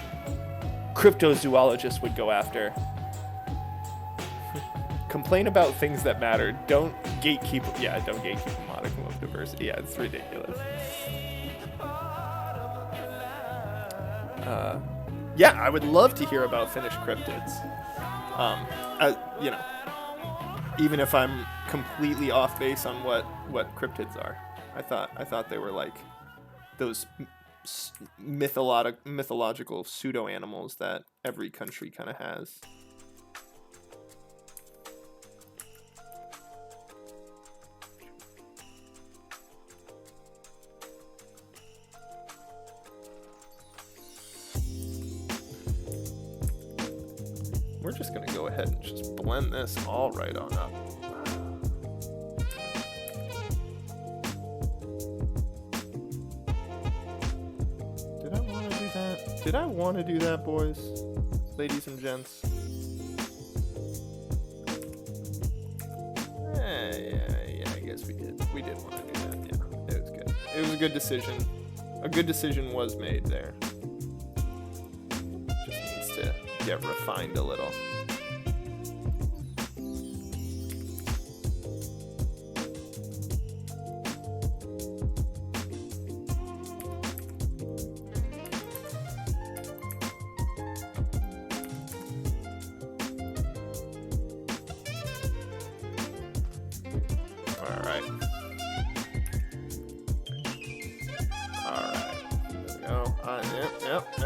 cryptozoologists would go after. Complain about things that matter. Don't gatekeep a modicum of diversity. Yeah, it's ridiculous. Yeah, I would love to hear about Finnish cryptids. Even if I'm completely off base on what cryptids are, I thought they were like those mythological pseudo animals that every country kind of has. We're just gonna go ahead and just blend this all right on up. Did I want to do that? Did I want to do that, boys? Ladies and gents? Yeah, I guess we did. We did want to do that, yeah. It was good. It was a good decision. A good decision was made there. Get refined a little.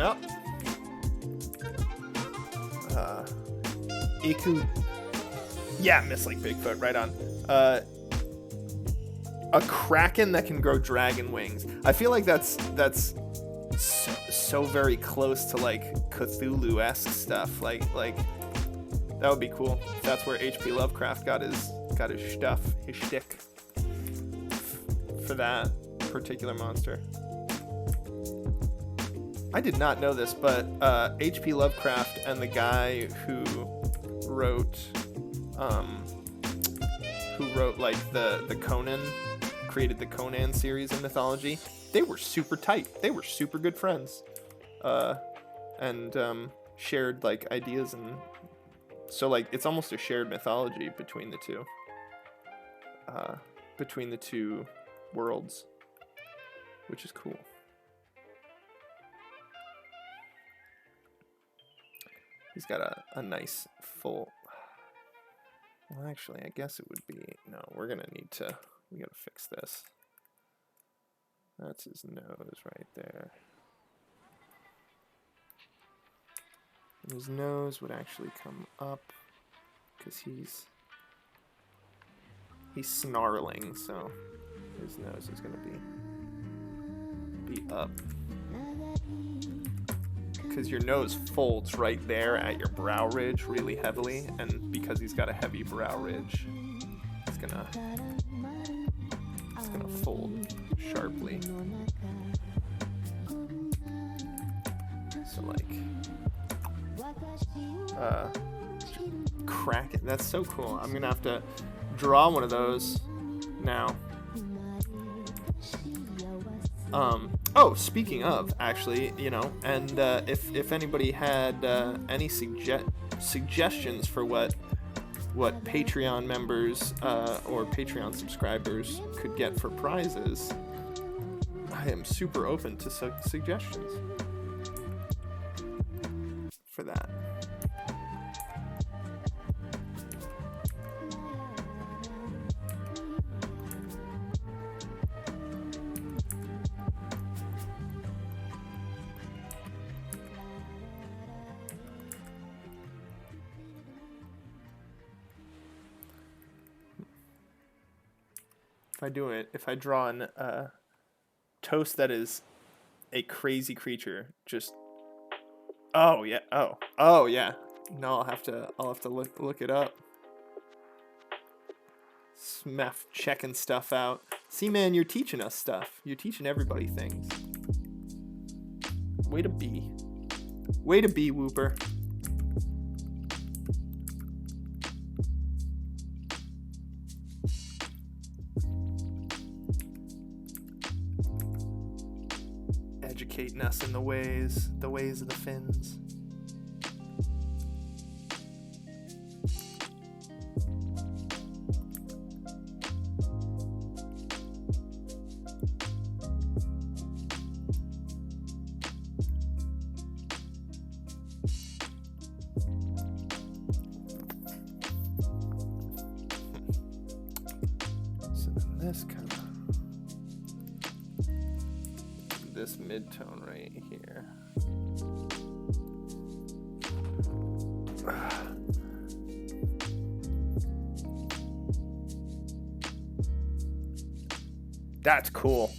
Yep. Iku. Yeah, Miss like Bigfoot, right on. A kraken that can grow dragon wings. I feel like that's so very close to like Cthulhu-esque stuff. Like that would be cool. That's where H.P. Lovecraft got his stuff, his shtick for that particular monster. I did not know this, but H.P. Lovecraft and the guy who wrote like the Conan, created the Conan series in mythology, they were super tight. They were super good friends, and shared like ideas, and so like it's almost a shared mythology between the two worlds, which is cool. He's got a nice full. Well, actually, I guess it would be no. We gotta fix this. That's his nose right there. And his nose would actually come up because he's snarling, so his nose is gonna be up. Because your nose folds right there at your brow ridge really heavily, and because he's got a heavy brow ridge, it's gonna fold sharply. So like, Kraken. That's so cool. I'm gonna have to draw one of those now. Oh, speaking of, actually, you know, and if anybody had any suggestions for what Patreon members or Patreon subscribers could get for prizes, I am super open to suggestions for that. If I draw an Toast that is a crazy creature, just oh yeah, oh yeah. No, I'll have to look it up. Smef checking stuff out. See, man, you're teaching us stuff. You're teaching everybody things. Way to be, Wooper. Educating us in the ways of the Finns. So then this mid-tone right here. That's cool.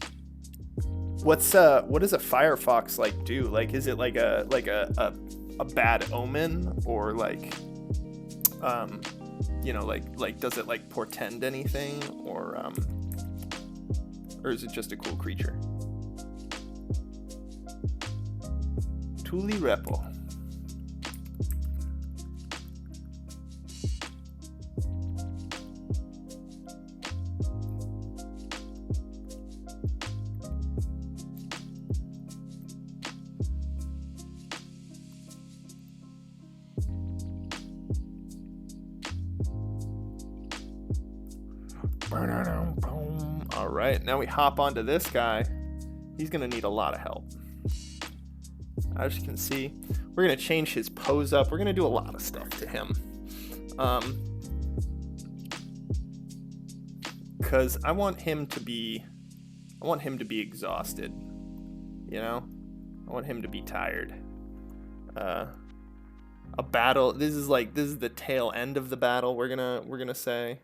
What does a firefox like do? Like, is it like a bad omen, or like you know, like does it like portend anything, or is it just a cool creature? Tuli Repo. All right, now we hop onto this guy. He's gonna need a lot of help. As you can see, we're going to change his pose up. We're going to do a lot of stuff to him. Because I want him to be exhausted, you know? I want him to be tired. A battle. This is the tail end of the battle. We're gonna say.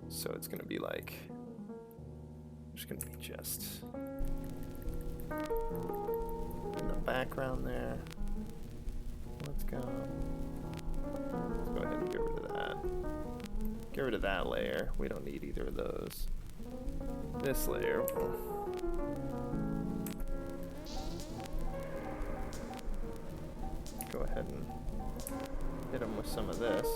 So it's gonna be like. There's gonna be just in the background there. Let's go. Let's go ahead and get rid of that. Get rid of that layer. We don't need either of those. This layer. Go ahead and hit him with some of this.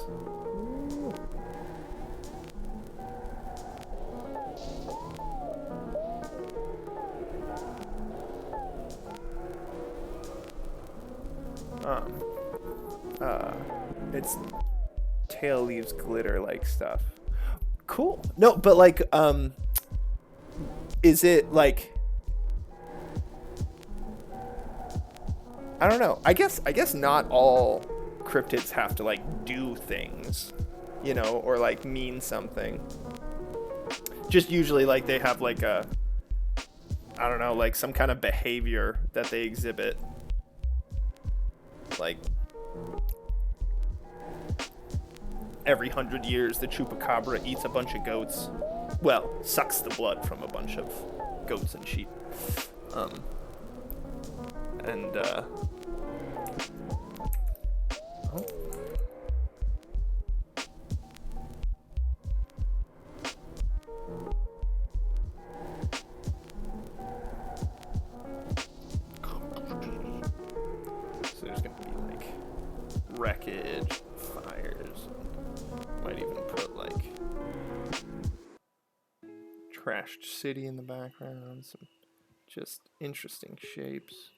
Its tail leaves glitter like stuff. Cool. No, but like, is it like? I don't know. I guess not all cryptids have to like do things, you know, or like mean something. Just usually like they have like a, I don't know, like some kind of behavior that they exhibit. Like every 100 years, the chupacabra eats a bunch of goats. Well, sucks the blood from a bunch of goats and sheep. So there's gonna be like wreckage, fires. Might even put like trashed city in the background. Some just interesting shapes.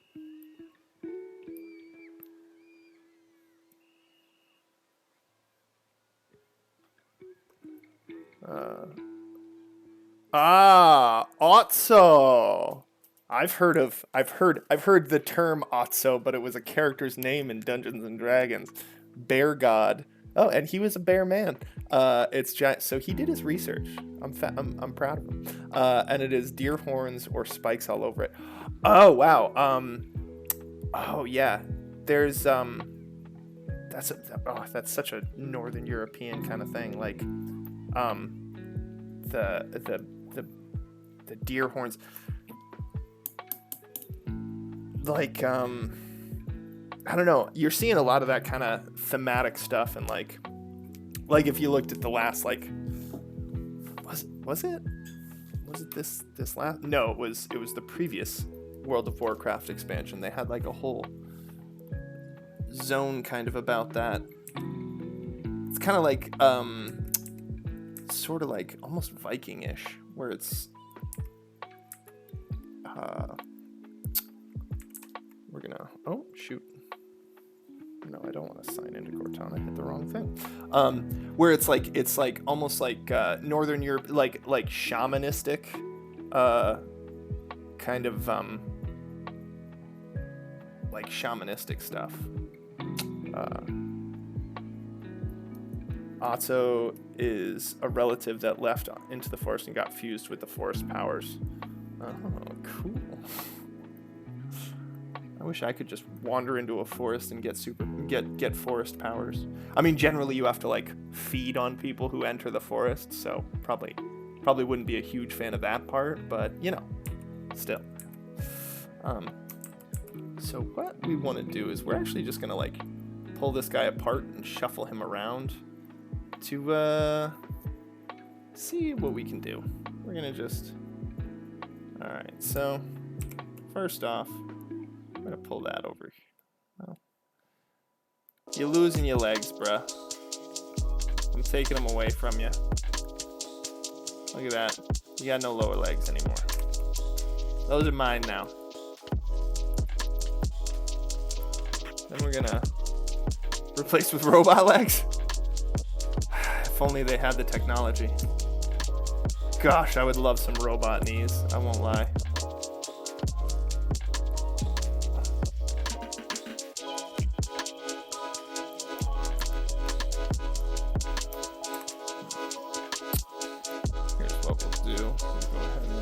Otso. I've heard the term Otso, but it was a character's name in Dungeons and Dragons. Bear god. Oh, and he was a bear man. It's so he did his research. I'm proud of him. And it is deer horns or spikes all over it. Oh wow. Oh yeah. There's that's such a Northern European kind of thing. Like the deer horns. Like I don't know, you're seeing a lot of that kind of thematic stuff, and like if you looked at the last, like, was it this last? No, it was the previous World of Warcraft expansion. They had like a whole zone kind of about that. It's kind of like sort of like almost Viking-ish, where it's we're gonna, oh shoot, no, I don't want to sign into Cortana. I hit the wrong thing. Where it's like almost like Northern Europe, like shamanistic, kind of like shamanistic stuff. Otso is a relative that left into the forest and got fused with the forest powers. Oh, cool. I wish I could just wander into a forest and get forest powers. I mean, generally you have to like feed on people who enter the forest, so probably wouldn't be a huge fan of that part, but you know, still. So what we want to do is we're actually just gonna like pull this guy apart and shuffle him around to see what we can do. We're gonna just, all right. So first off, I'm gonna pull that over here. Well, you're losing your legs, bruh. I'm taking them away from you. Look at that. You got no lower legs anymore. Those are mine now. Then we're gonna replace with robot legs. If only they had the technology. Gosh, I would love some robot knees. I won't lie. Here's what we'll do. We'll go ahead and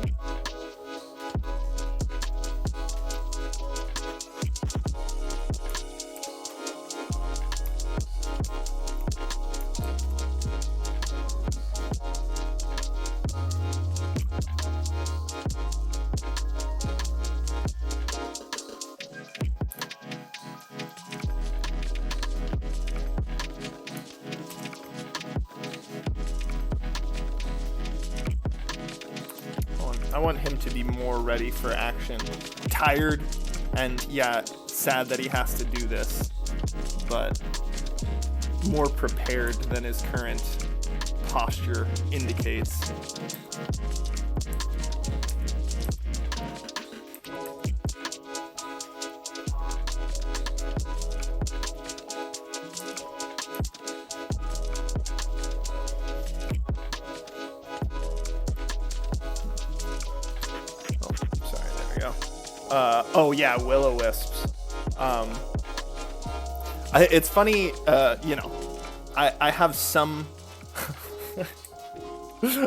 I want him to be more ready for action. Tired, and yeah, sad that he has to do this, but more prepared than his current posture indicates. Oh yeah, will-o-wisps. It's funny, you know, I have some...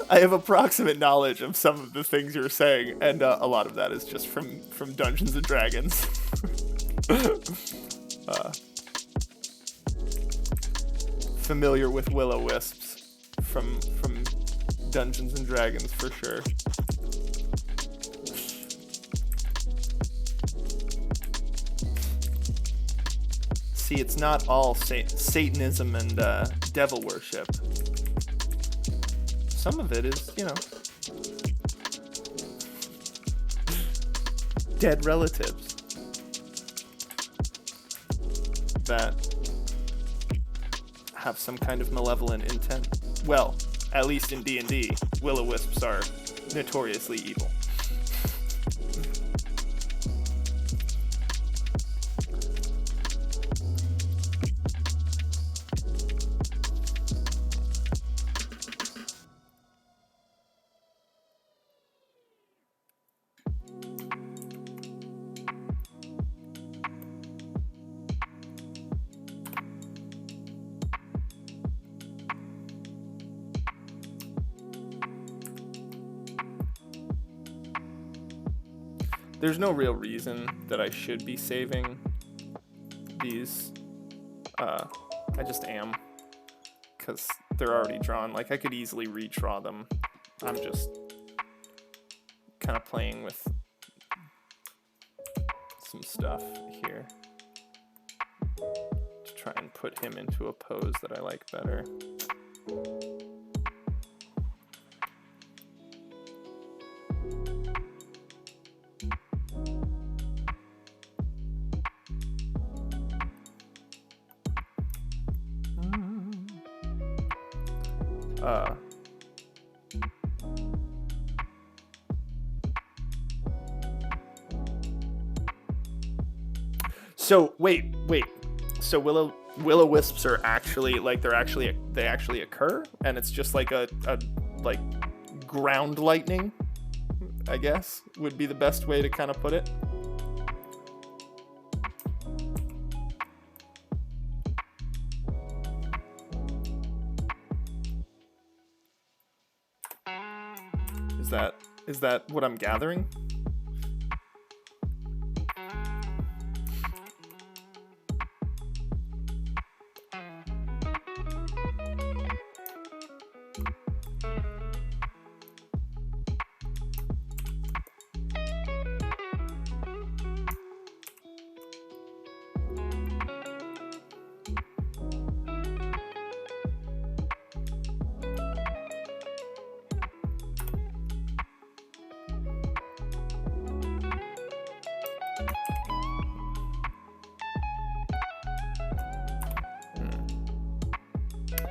I have approximate knowledge of some of the things you're saying, and a lot of that is just from Dungeons & Dragons. Familiar with will-o-wisps from Dungeons & Dragons, for sure. See, it's not all Satanism and devil worship. Some of it is, you know, dead relatives that have some kind of malevolent intent. Well, at least in D&D, will-o-wisps are notoriously evil. There's no real reason that I should be saving these. I just am, because they're already drawn. Like, I could easily redraw them. I'm just kind of playing with some stuff here to try and put him into a pose that I like better. So wait. So will-o-wisps are actually like they actually occur, and it's just like a like ground lightning, I guess would be the best way to kind of put it. Is that what I'm gathering?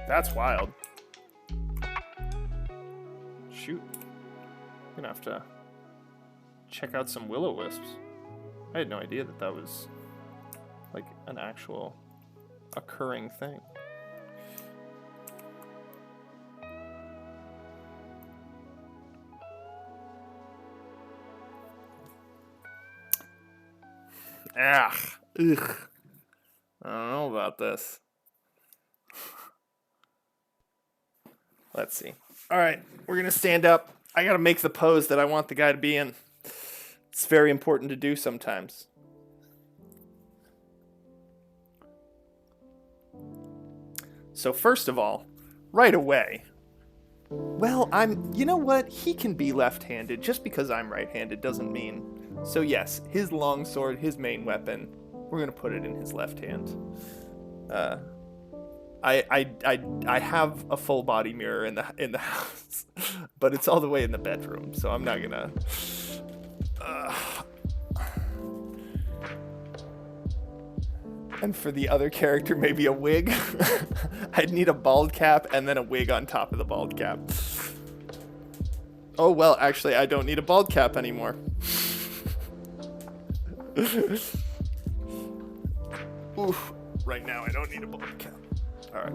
That's wild. Shoot. I'm gonna have to check out some will-o-wisps. I had no idea that was like an actual occurring thing. Ugh. I don't know about this. Let's see. All right, we're going to stand up. I got to make the pose that I want the guy to be in. It's very important to do sometimes. So first of all, right away, well, you know what? He can be left-handed. Just because I'm right-handed doesn't mean. So yes, his longsword, his main weapon, we're going to put it in his left hand. I have a full body mirror in the house, but it's all the way in the bedroom, so I'm not gonna. And for the other character, maybe a wig. I'd need a bald cap and then a wig on top of the bald cap. Oh well, actually, I don't need a bald cap anymore. Oof. Right now, I don't need a bald cap. Alright.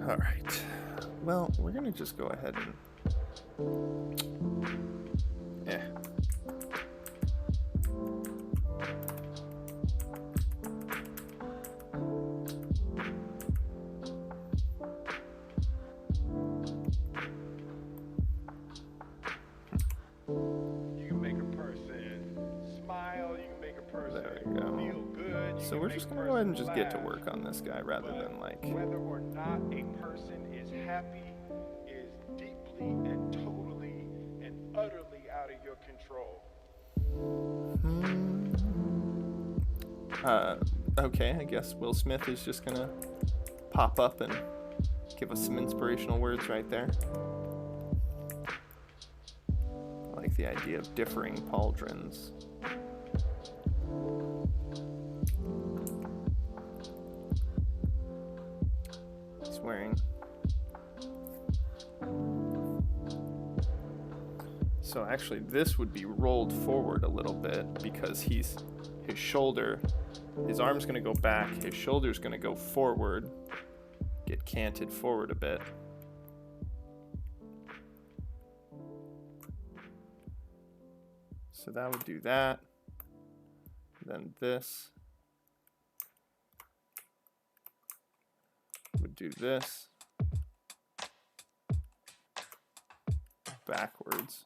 Alright. Well, we're gonna just go ahead and... Yeah. So we're just gonna go ahead and just get to work on this guy rather than like... Whether or not a person is happy is deeply and totally and utterly out of your control. Okay, I guess Will Smith is just gonna pop up and give us some inspirational words right there. I like the idea of differing pauldrons. Wearing. So actually this would be rolled forward a little bit because his arm's gonna go back, his shoulder's gonna go forward, get canted forward a bit. So that would do that. Then this would do this backwards.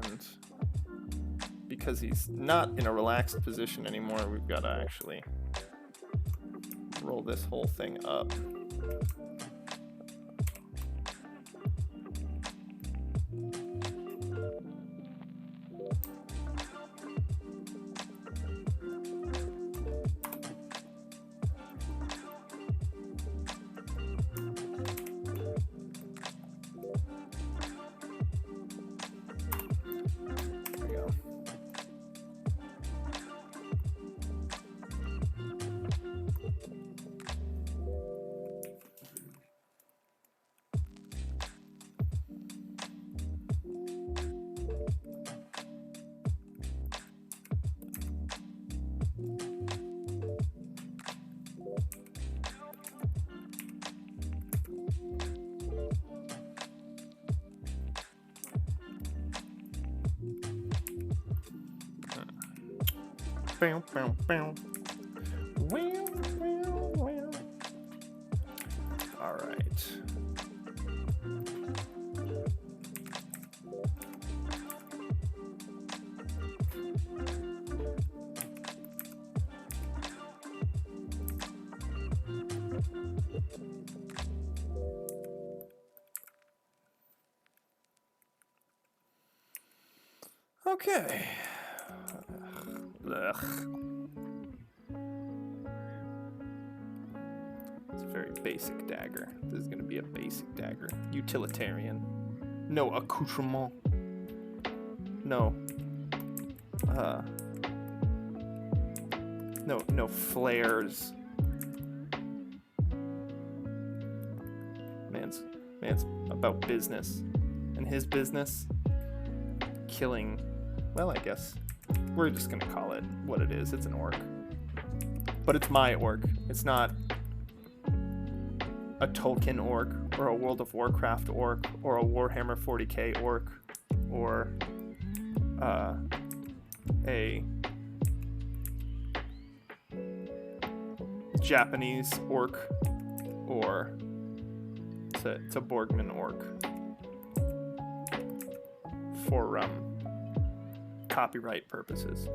And because he's not in a relaxed position anymore, we've got to actually roll this whole thing up. There we go. Bow, bow, bow. Well, well, well. All right. Okay. Ugh. It's a very basic dagger. This is going to be a basic dagger. Utilitarian. No accoutrement. No. No flares. Man's about business. And his business, killing, well, I guess we're just gonna call it what it is. It's an orc. But it's my orc. It's not a Tolkien orc, or a World of Warcraft orc, or a Warhammer 40k orc, or a Japanese orc, or it's a Borgman orc. For copyright purposes.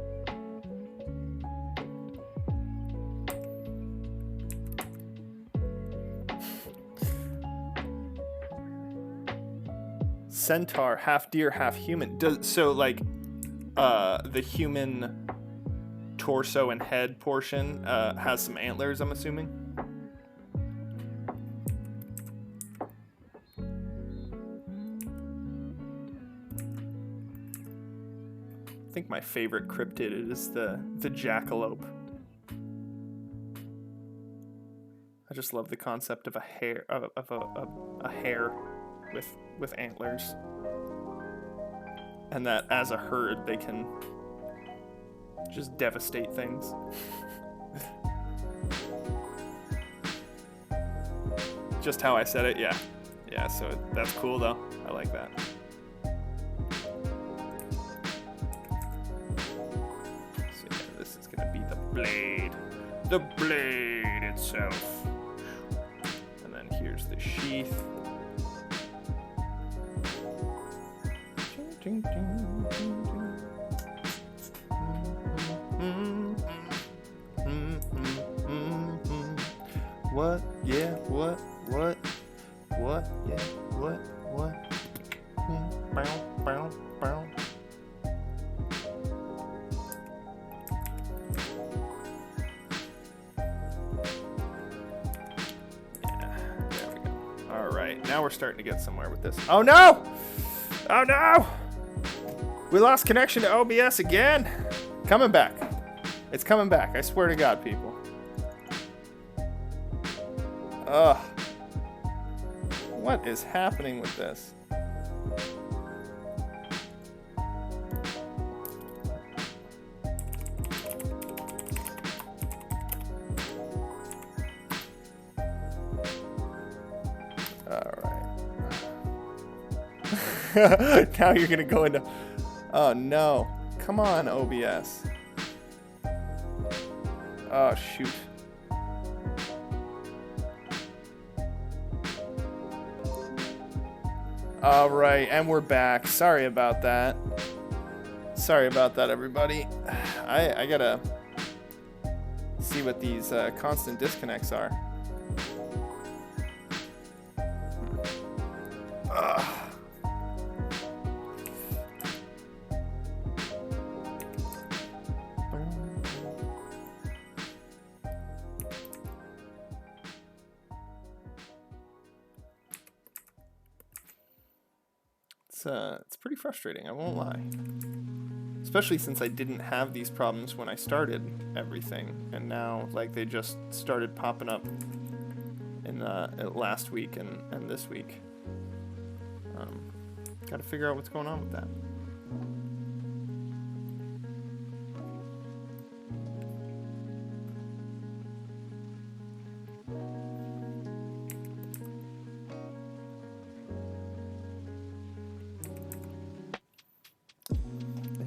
Centaur, half deer, half human. So like the human torso and head portion has some antlers, I'm assuming. I think my favorite cryptid is the jackalope. I just love the concept of a hare a hare with antlers, and that as a herd they can just devastate things. Just how I said it, yeah. Yeah, so that's cool though. I like that. So yeah, this is gonna be the blade. The blade itself. And then here's the sheath. Ding, ding, ding, ding, ding. What? Yeah, what? Yeah, what? Bow, bow, bow. Yeah, there we go. All right, now we're starting to get somewhere with this. Oh no! Oh no! We lost connection to OBS again. Coming back. It's coming back. I swear to God, people. Ugh. What is happening with this? All right. Now you're gonna go into... Oh no. Come on, OBS. Oh shoot. All right, and we're back. Sorry about that. Sorry about that, everybody. I gotta see what these constant disconnects are. Ugh. It's pretty frustrating, I won't lie. Especially since I didn't have these problems when I started everything, and now like they just started popping up in last week and this week. Got to figure out what's going on with that.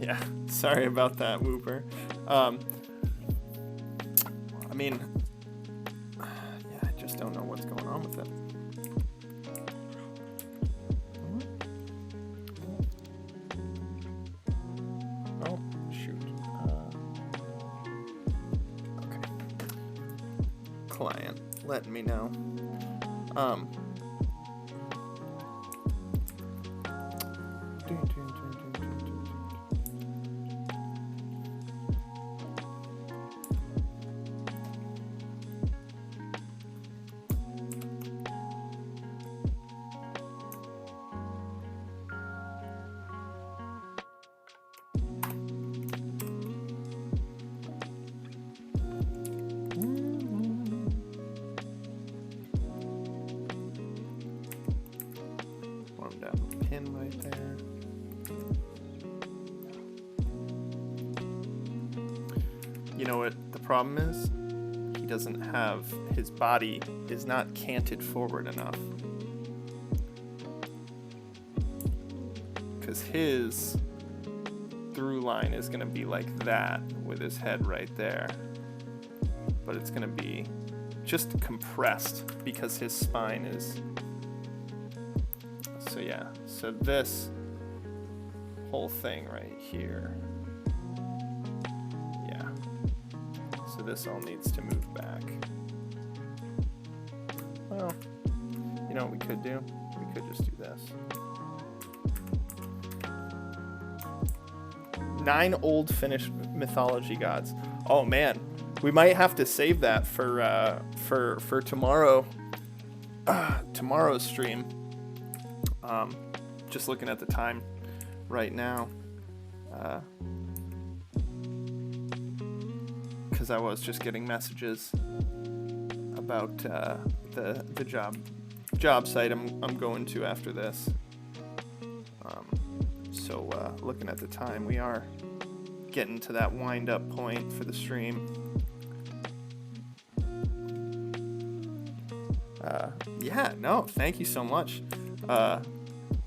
Yeah, sorry about that, Wooper. I mean, yeah, I just don't know what's going on with it. Oh, shoot. Okay. Client letting me know. You know what the problem is? He doesn't have, his body is not canted forward enough. Because his through line is going to be like that with his head right there. But it's going to be just compressed because his spine is... So yeah, so this whole thing right here. So this all needs to move back. Well, you know what we could do? We could just do this. 9 old Finnish mythology gods. Oh man, we might have to save that for tomorrow. Tomorrow's stream. Just looking at the time right now, because I was just getting messages about the job site I'm going to after this. So looking at the time, we are getting to that wind up point for the stream. Yeah, no, thank you so much.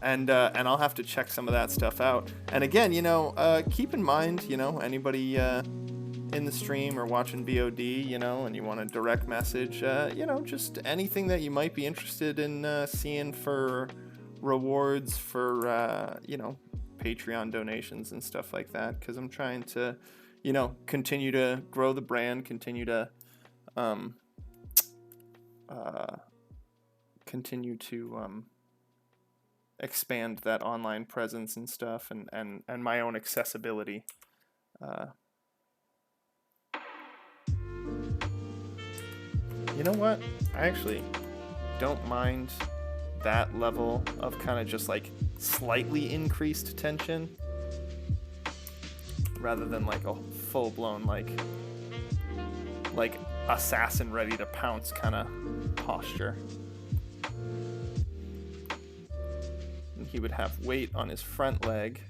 And I'll have to check some of that stuff out. And again, you know, keep in mind, you know, anybody in the stream or watching VOD, you know, and you want a direct message, you know, just anything that you might be interested in seeing for rewards for, you know, Patreon donations and stuff like that. Because I'm trying to, you know, continue to grow the brand, continue to expand that online presence and stuff, and my own accessibility. You know what? I actually don't mind that level of kind of just like slightly increased tension rather than like a full-blown like assassin ready to pounce kind of posture. He would have weight on his front leg,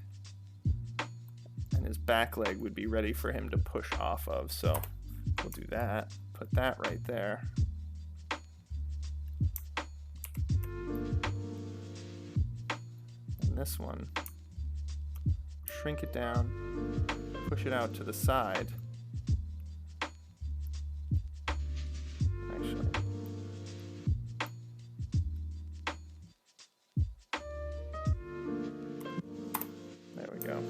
and his back leg would be ready for him to push off of. So we'll do that. Put that right there. And this one, shrink it down, push it out to the side. Actually, there we go.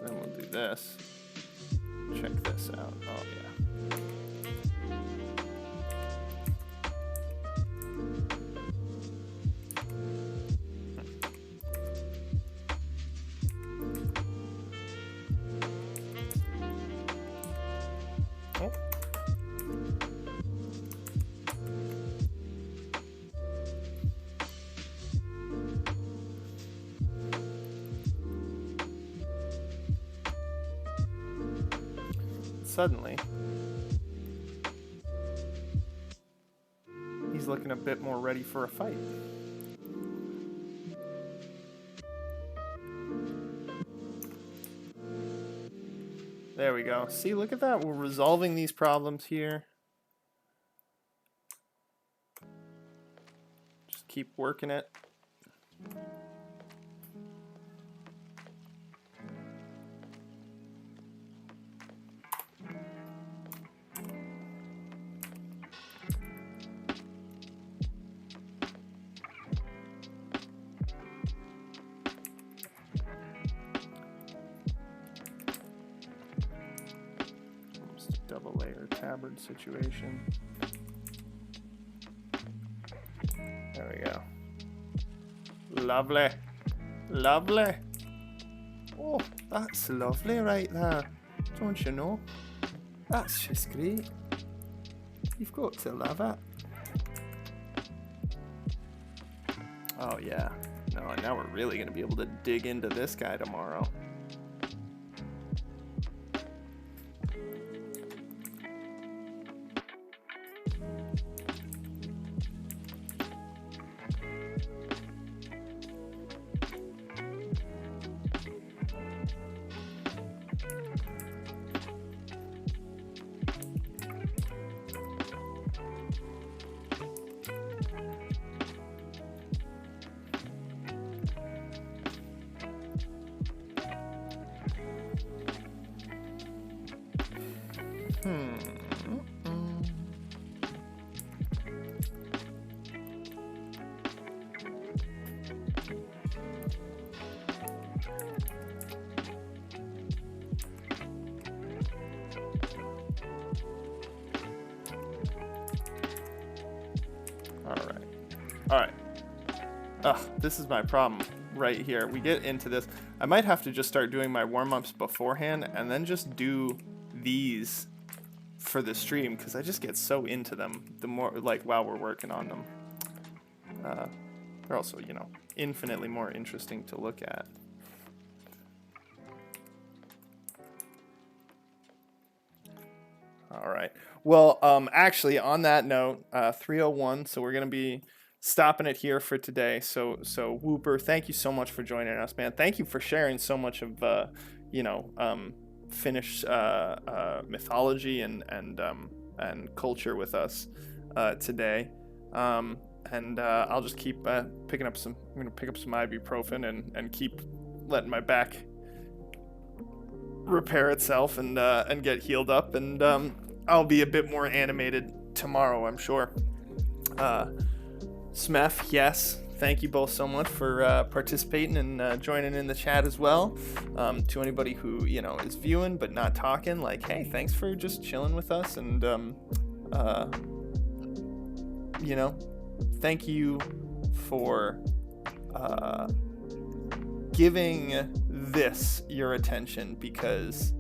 Then we'll do this. Check this out. Oh yeah. Oh. Suddenly, he's looking a bit more ready for a fight. There we go. See, look at that. We're resolving these problems here. Just keep working it. Double layer tabard situation. There we go. Lovely. Lovely. Oh, that's lovely right there. Don't you know? That's just great. You've got to love it. Oh yeah. No, and now we're really going to be able to dig into this guy tomorrow. Alright. Ugh, this is my problem. right here. We get into this. I might have to just start doing my warm-ups beforehand and then just do these for the stream, because I just get so into them the more, like, while we're working on them. They're also, you know, infinitely more interesting to look at. All right. Well, actually, on that note, 3:01, so we're going to be stopping it here for today. So Wooper, thank you so much for joining us, man. Thank you for sharing so much of, you know, Finnish mythology and culture with us today. And I'll just keep picking up some. I'm gonna pick up some ibuprofen and keep letting my back repair itself and get healed up. And I'll be a bit more animated tomorrow, I'm sure. Smef, yes. Thank you both so much for participating and joining in the chat as well. To anybody who, you know, is viewing but not talking, like, hey, thanks for just chilling with us, and you know, thank you for giving this your attention, because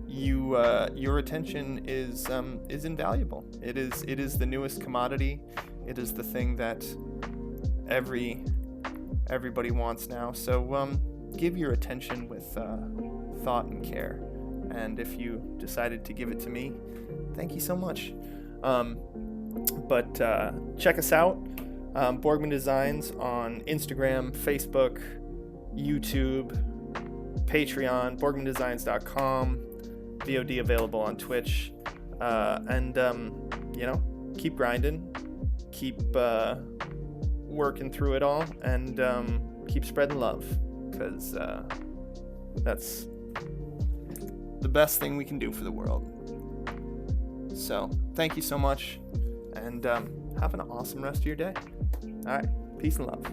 your attention is invaluable. It is the newest commodity. It is the thing that everybody wants now. So give your attention with thought and care. And if you decided to give it to me, thank you so much. But check us out, Borgman Designs, on Instagram, Facebook, YouTube, Patreon, borgmandesigns.com, VOD available on Twitch, and you know, keep grinding, keep working through it all, and keep spreading love, because that's the best thing we can do for the world. So thank you so much, and have an awesome rest of your day. All right, peace and love.